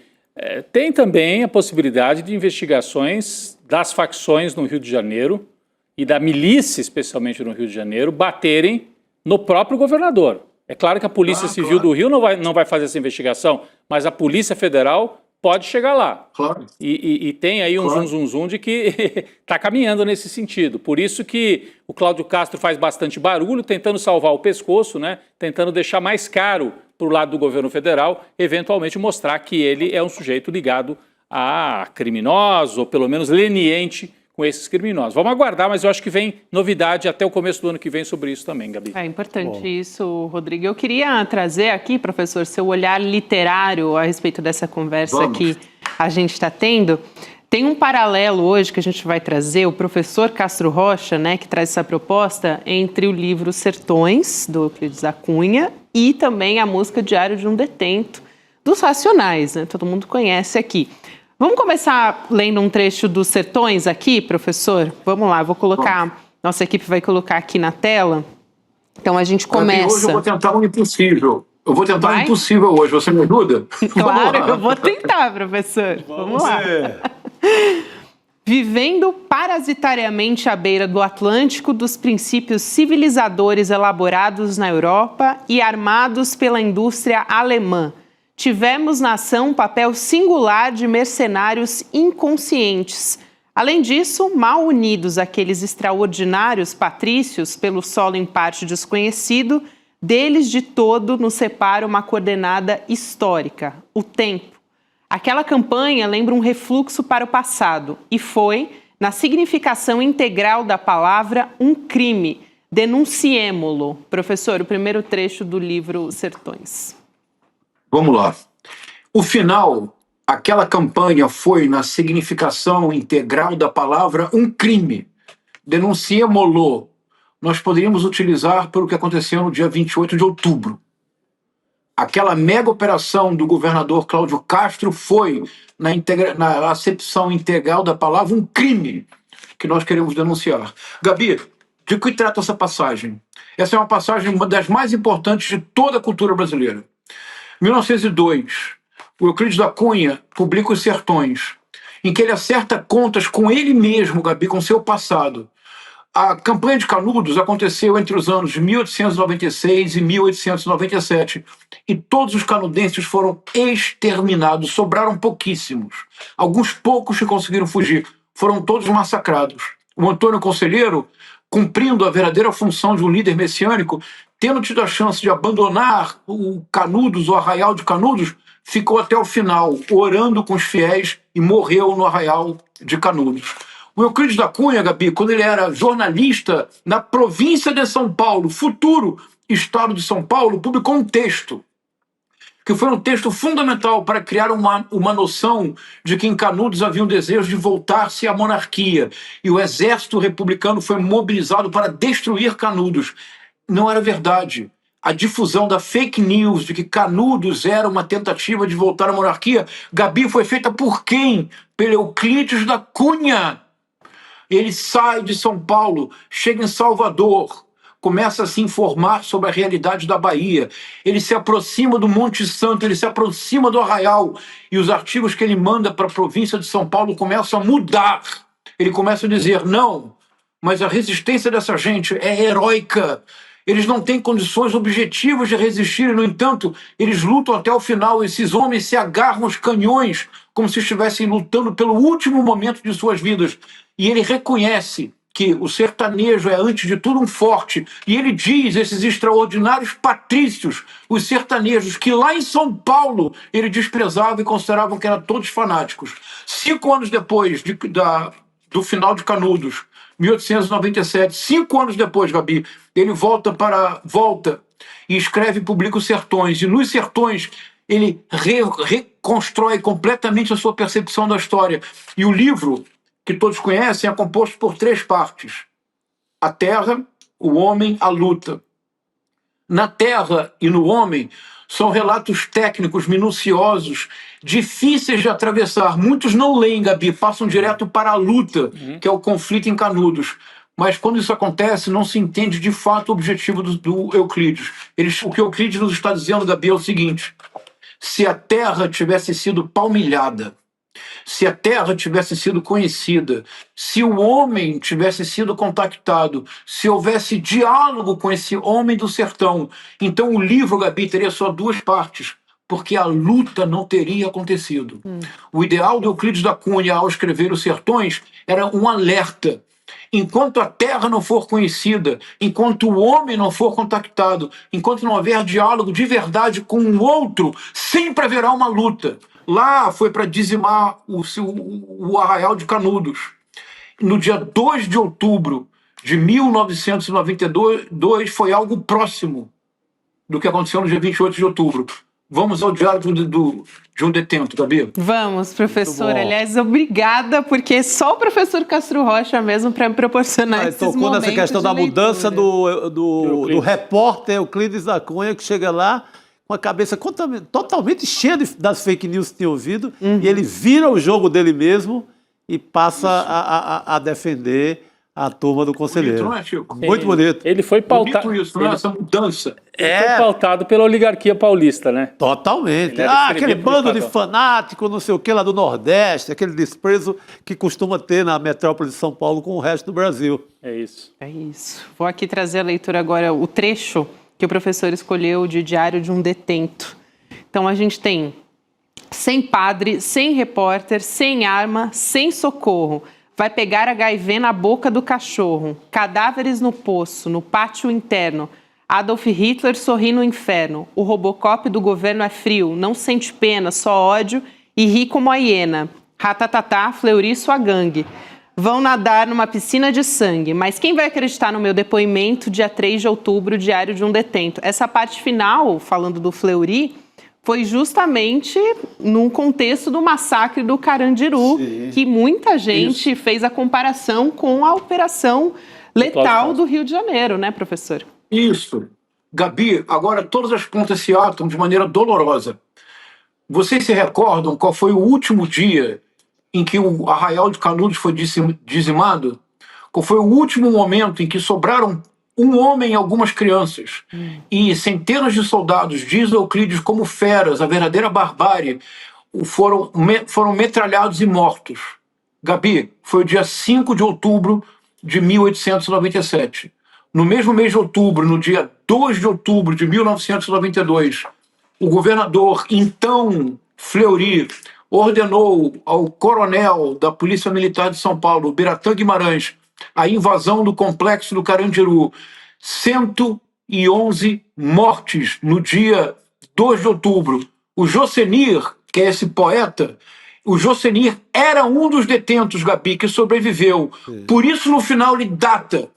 tem também a possibilidade de investigações das facções no Rio de Janeiro e da milícia, especialmente no Rio de Janeiro, baterem no próprio governador. É claro que a Polícia Civil do Rio não vai fazer essa investigação, mas a Polícia Federal pode chegar lá.
Claro.
E tem aí um zum de que está caminhando nesse sentido. Por isso que o Cláudio Castro faz bastante barulho, tentando salvar o pescoço, né? Tentando deixar mais caro para o lado do governo federal, eventualmente mostrar que ele é um sujeito ligado a criminosos, ou pelo menos leniente com esses criminosos. Vamos aguardar, mas eu acho que vem novidade até o começo do ano que vem sobre isso também, Gabi.
É importante isso, Rodrigo. Eu queria trazer aqui, professor, seu olhar literário a respeito dessa conversa que a gente está tendo. Tem um paralelo hoje que a gente vai trazer, o professor Castro Rocha, né, que traz essa proposta entre o livro Sertões, do Euclides da Cunha, e também a música Diário de um Detento, dos Racionais, né? Todo mundo conhece aqui. Vamos começar lendo um trecho dos Sertões aqui, professor? Vamos lá, vou colocar, nossa equipe vai colocar aqui na tela. Então a gente começa.
Hoje eu vou tentar um impossível. Eu vou tentar um impossível hoje, você me ajuda?
Claro, eu vou tentar, professor. Vamos lá. Vivendo parasitariamente à beira do Atlântico dos princípios civilizadores elaborados na Europa e armados pela indústria alemã, tivemos na ação um papel singular de mercenários inconscientes. Além disso, mal unidos àqueles extraordinários patrícios pelo solo em parte desconhecido, deles de todo nos separa uma coordenada histórica, o tempo. Aquela campanha lembra um refluxo para o passado e foi, na significação integral da palavra, um crime. Denunciemo-lo. Professor, o primeiro trecho do livro Sertões.
Vamos lá. O final, aquela campanha foi, na significação integral da palavra, um crime. Denunciemo-lo. Nós poderíamos utilizar pelo que aconteceu no dia 28 de outubro. Aquela mega operação do governador Cláudio Castro foi, na acepção integral da palavra, um crime que nós queremos denunciar. Gabi, de que trata essa passagem? Essa é uma passagem, uma das mais importantes de toda a cultura brasileira. 1902, o Euclides da Cunha publica Os Sertões, em que ele acerta contas com ele mesmo, Gabi, com seu passado. A campanha de Canudos aconteceu entre os anos de 1896 e 1897, e todos os canudenses foram exterminados, sobraram pouquíssimos. Alguns poucos que conseguiram fugir, foram todos massacrados. O Antônio Conselheiro, cumprindo a verdadeira função de um líder messiânico, tendo tido a chance de abandonar o Canudos, o arraial de Canudos, ficou até o final, orando com os fiéis, e morreu no arraial de Canudos. O Euclides da Cunha, Gabi, quando ele era jornalista na província de São Paulo, futuro estado de São Paulo, publicou um texto que foi um texto fundamental para criar uma noção de que em Canudos havia um desejo de voltar-se à monarquia, e o exército republicano foi mobilizado para destruir Canudos. Não era verdade. A difusão da fake news de que Canudos era uma tentativa de voltar à monarquia, Gabi, foi feita por quem? Pelo Euclides da Cunha. Ele sai de São Paulo, chega em Salvador, começa a se informar sobre a realidade da Bahia. Ele se aproxima do Monte Santo, ele se aproxima do Arraial, e os artigos que ele manda para a província de São Paulo começam a mudar. Ele começa a dizer, não, mas a resistência dessa gente é heróica. Eles não têm condições objetivas de resistir, e, no entanto, eles lutam até o final. Esses homens se agarram aos canhões como se estivessem lutando pelo último momento de suas vidas. E ele reconhece que o sertanejo é, antes de tudo, um forte. E ele diz, esses extraordinários patrícios, os sertanejos, que lá em São Paulo ele desprezava e consideravam que eram todos fanáticos. 5 anos depois do final de Canudos, 1897, 5 anos depois, Gabi, ele volta e escreve e publica os Sertões. E nos Sertões ele reconstrói completamente a sua percepção da história. E o livro, que todos conhecem, é composto por 3 partes. A terra, o homem, a luta. Na terra e no homem são relatos técnicos, minuciosos, difíceis de atravessar. Muitos não leem, Gabi, passam direto para a luta, que é o conflito em Canudos. Mas quando isso acontece, não se entende de fato o objetivo do Euclides. O que Euclides nos está dizendo, Gabi, é o seguinte: se a terra tivesse sido palmilhada, se a terra tivesse sido conhecida, se o homem tivesse sido contactado, se houvesse diálogo com esse homem do sertão, então o livro, Gabi, teria só 2 partes, porque a luta não teria acontecido. O ideal do Euclides da Cunha ao escrever Os Sertões era um alerta. Enquanto a terra não for conhecida, enquanto o homem não for contactado, enquanto não houver diálogo de verdade com o outro, sempre haverá uma luta. Lá foi para dizimar o Arraial de Canudos. No dia 2 de outubro de 1992, foi algo próximo do que aconteceu no dia 28 de outubro. Vamos ao diário de um detento, Gabi?
Vamos, professor. Aliás, obrigada, porque só o professor Castro Rocha mesmo para me proporcionar esses momentos.
Tocou nessa questão da mudança do repórter Euclides da Cunha, que chega lá com a cabeça totalmente cheia das fake news que tinha ouvido, e ele vira o jogo dele mesmo e passa a defender a turma do conselheiro.
Bonito, não é, Chico?
Muito bonito.
Ele foi pautado.
Bonito isso, não é? Essa mudança.
Foi pautado pela oligarquia paulista, né?
Totalmente.
Ele
Aquele bando de fanático, não sei o que, lá do Nordeste, aquele desprezo que costuma ter na metrópole de São Paulo com o resto do Brasil.
É isso.
É isso. Vou aqui trazer a leitura agora, o trecho que o professor escolheu de Diário de um Detento. Então, a gente tem: sem padre, sem repórter, sem arma, sem socorro. Vai pegar HIV na boca do cachorro. Cadáveres no poço, no pátio interno. Adolf Hitler sorri no inferno. O Robocop do governo é frio, não sente pena, só ódio e ri como a hiena. Ratatatá, Fleury, sua gangue. Vão nadar numa piscina de sangue. Mas quem vai acreditar no meu depoimento, dia 3 de outubro, Diário de um Detento? Essa parte final, falando do Fleury, foi justamente num contexto do massacre do Carandiru, que muita gente fez a comparação com a operação letal do Rio de Janeiro, né, professor?
Isso. Gabi, agora todas as pontas se atam de maneira dolorosa. Vocês se recordam qual foi o último dia em que o Arraial de Canudos foi dizimado? Qual foi o último momento em que sobraram um homem e algumas crianças, e centenas de soldados, diz Euclides, como feras, a verdadeira barbárie, foram metralhados e mortos? Gabi, foi o dia 5 de outubro de 1897. No mesmo mês de outubro, no dia 2 de outubro de 1992, o governador, então Fleury, ordenou ao coronel da Polícia Militar de São Paulo, Biratã Guimarães, a invasão do complexo do Carandiru. 111 mortes no dia 2 de outubro. O Jocenir, que é esse poeta, o Jocenir era um dos detentos, Gabi, que sobreviveu. Por isso, no final, ele data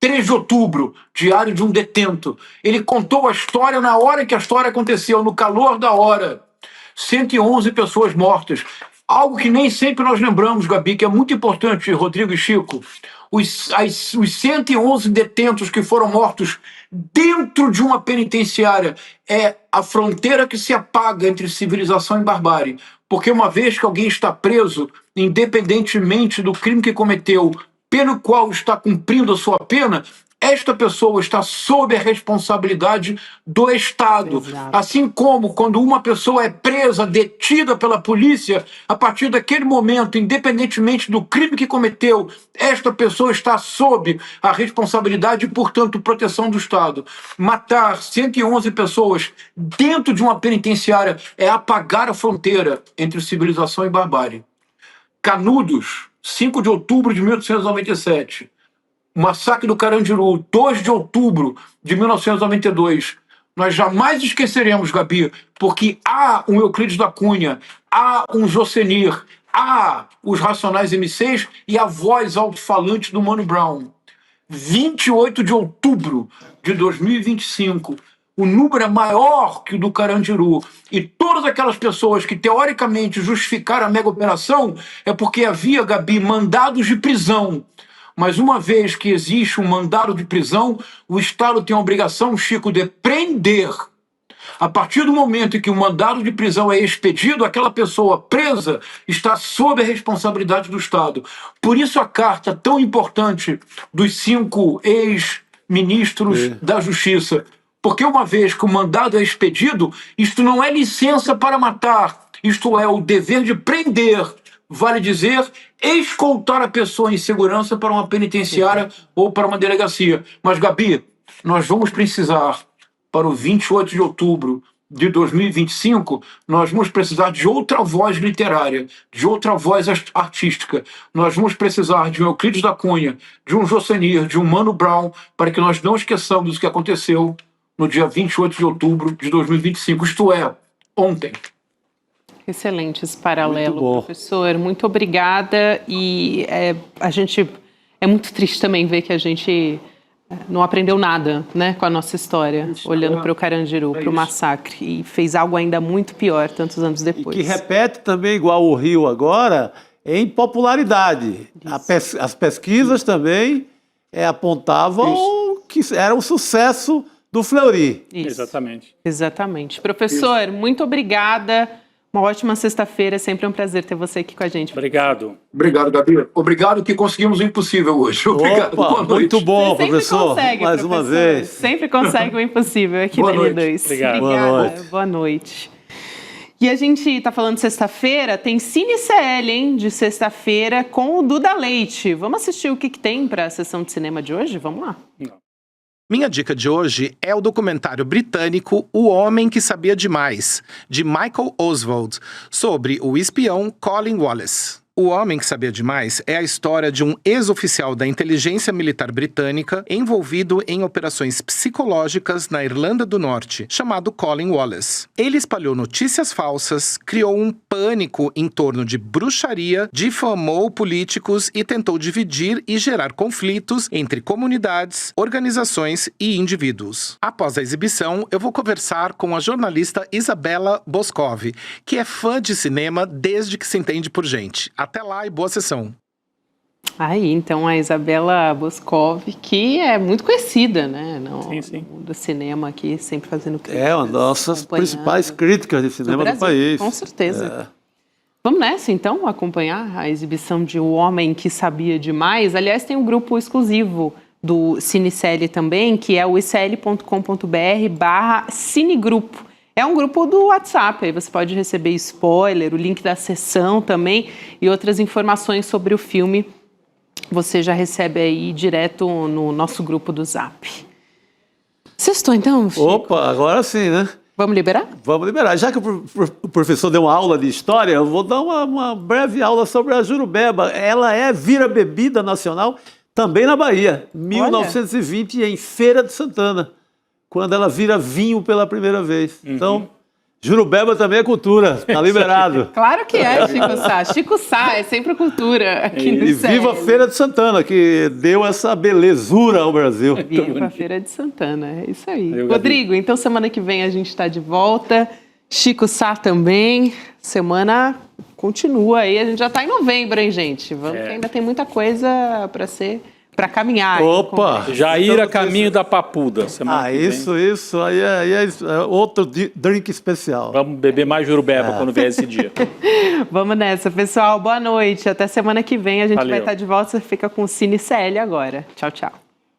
3 de outubro, diário de um detento. Ele contou a história na hora que a história aconteceu, no calor da hora. 111 pessoas mortas. Algo que nem sempre nós lembramos, Gabi, que é muito importante, Rodrigo e Chico. Os 111 detentos que foram mortos dentro de uma penitenciária é a fronteira que se apaga entre civilização e barbárie. Porque uma vez que alguém está preso, independentemente do crime que cometeu, pelo qual está cumprindo a sua pena, esta pessoa está sob a responsabilidade do Estado.
Exato.
Assim como quando uma pessoa é presa, detida pela polícia, a partir daquele momento, independentemente do crime que cometeu, esta pessoa está sob a responsabilidade e, portanto, proteção do Estado. Matar 111 pessoas dentro de uma penitenciária é apagar a fronteira entre civilização e barbárie. Canudos, 5 de outubro de 1897. O massacre do Carandiru, 2 de outubro de 1992. Nós jamais esqueceremos, Gabi, porque há um Euclides da Cunha, há um Jocenir, há os Racionais M6 e a voz alto-falante do Mano Brown. 28 de outubro de 2025. O número é maior que o do Carandiru. E todas aquelas pessoas que teoricamente justificaram a mega operação é porque havia, Gabi, mandados de prisão. Mas uma vez que existe um mandado de prisão, o Estado tem a obrigação, Chico, de prender. A partir do momento em que o mandado de prisão é expedido, aquela pessoa presa está sob a responsabilidade do Estado. Por isso a carta tão importante dos 5 ex-ministros da Justiça. Porque uma vez que o mandado é expedido, isto não é licença para matar, isto é o dever de prender. Vale dizer, escoltar a pessoa em segurança para uma penitenciária ou para uma delegacia. Mas, Gabi, nós vamos precisar, para o 28 de outubro de 2025, nós vamos precisar de outra voz literária, de outra voz artística. Nós vamos precisar de um Euclides da Cunha, de um Jocenir, de um Mano Brown, para que nós não esqueçamos o que aconteceu no dia 28 de outubro de 2025, isto é, ontem.
Excelente esse paralelo, professor. Muito obrigada. E é muito triste também ver que a gente não aprendeu nada, né, com a nossa história, olhando para o Carandiru, para o massacre, e fez algo ainda muito pior tantos anos depois.
E que repete também, igual o Rio agora, em popularidade. As pesquisas também apontavam que era um sucesso do Fleury.
Exatamente.
Exatamente. Professor, muito obrigada. Uma ótima sexta-feira, é sempre um prazer ter você aqui com a gente.
Obrigado.
Obrigado, Gabi. Obrigado que conseguimos o impossível hoje. Obrigado.
Opa,
boa noite.
muito bom,
Você sempre
professor.
consegue,
Mais uma vez.
Sempre consegue o impossível aqui
Boa
na
noite.
N2.
Obrigado.
Obrigada.
Boa noite.
Boa noite. E a gente está falando de sexta-feira, tem Cine CL, hein, de sexta-feira, com o Duda Leite. Vamos assistir o que tem para a sessão de cinema de hoje? Vamos lá.
Minha dica de hoje é o documentário britânico O Homem que Sabia Demais, de Michael Oswald, sobre o espião Colin Wallace. O Homem que Sabia Demais é a história de um ex-oficial da inteligência militar britânica envolvido em operações psicológicas na Irlanda do Norte, chamado Colin Wallace. Ele espalhou notícias falsas, criou um pânico em torno de bruxaria, difamou políticos e tentou dividir e gerar conflitos entre comunidades, organizações e indivíduos. Após a exibição, eu vou conversar com a jornalista Isabela Boscov, que é fã de cinema desde que se entende por gente. Até lá e boa sessão.
Aí, então, a Isabela Boscov, que é muito conhecida, né?
Sim.
Do cinema aqui, sempre fazendo críticas.
É uma das nossas principais críticas de cinema do país.
Com certeza. Vamos nessa, então, acompanhar a exibição de O Homem que Sabia Demais. Aliás, tem um grupo exclusivo do CineCL também, que é o icl.com.br/cinegrupo. É um grupo do WhatsApp, aí você pode receber spoiler, o link da sessão também e outras informações sobre o filme. Você já recebe aí direto no nosso grupo do Zap. Sextou então, Chico?
Opa, agora sim, né?
Vamos liberar?
Vamos liberar. Já que o professor deu uma aula de história, eu vou dar uma breve aula sobre a Jurubeba. Ela vira bebida nacional também na Bahia, 1920, em Feira de Santana, quando ela vira vinho pela primeira vez. Então, Jurubeba também é cultura, tá liberado.
Claro que é, Chico Sá. Chico Sá é sempre cultura aqui no
E viva a Feira de Santana, que deu essa belezura ao Brasil.
Viva a Feira de Santana, é isso aí. Rodrigo, então semana que vem a gente está de volta. Chico Sá também. Semana continua aí. A gente já está em novembro, hein, gente? Vamos que ainda tem muita coisa para caminhar.
Opa!
Já ir a caminho da Papuda. Semana que vem.
Isso. Aí é outro drink especial.
Vamos beber mais Jurubeba quando vier esse dia.
Vamos nessa, pessoal. Boa noite. Até semana que vem a gente vai estar de volta. Você fica com o Cine CL agora. Tchau, tchau.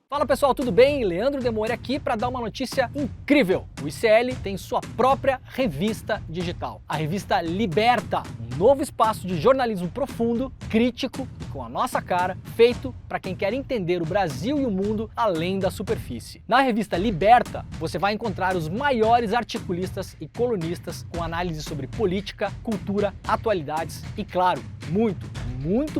Fala pessoal, tudo bem? Leandro Demore aqui para dar uma notícia incrível. O ICL tem sua própria revista digital, a revista Liberta, um novo espaço de jornalismo profundo, crítico e com a nossa cara, feito para quem quer entender o Brasil e o mundo além da superfície. Na revista Liberta, você vai encontrar os maiores articulistas e colunistas com análise sobre política, cultura, atualidades e, claro, muito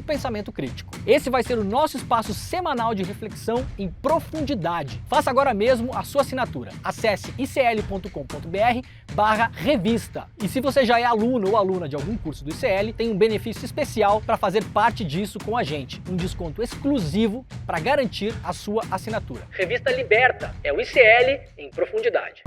pensamento crítico. Esse vai ser o nosso espaço semanal de reflexão em profundidade. Faça agora mesmo a sua assinatura. Acesse icl.com.br/revista. E se você já é aluno ou aluna de algum curso do ICL, tem um benefício especial para fazer parte disso com a gente. Um desconto exclusivo para garantir a sua assinatura. Revista Liberta é o ICL em profundidade.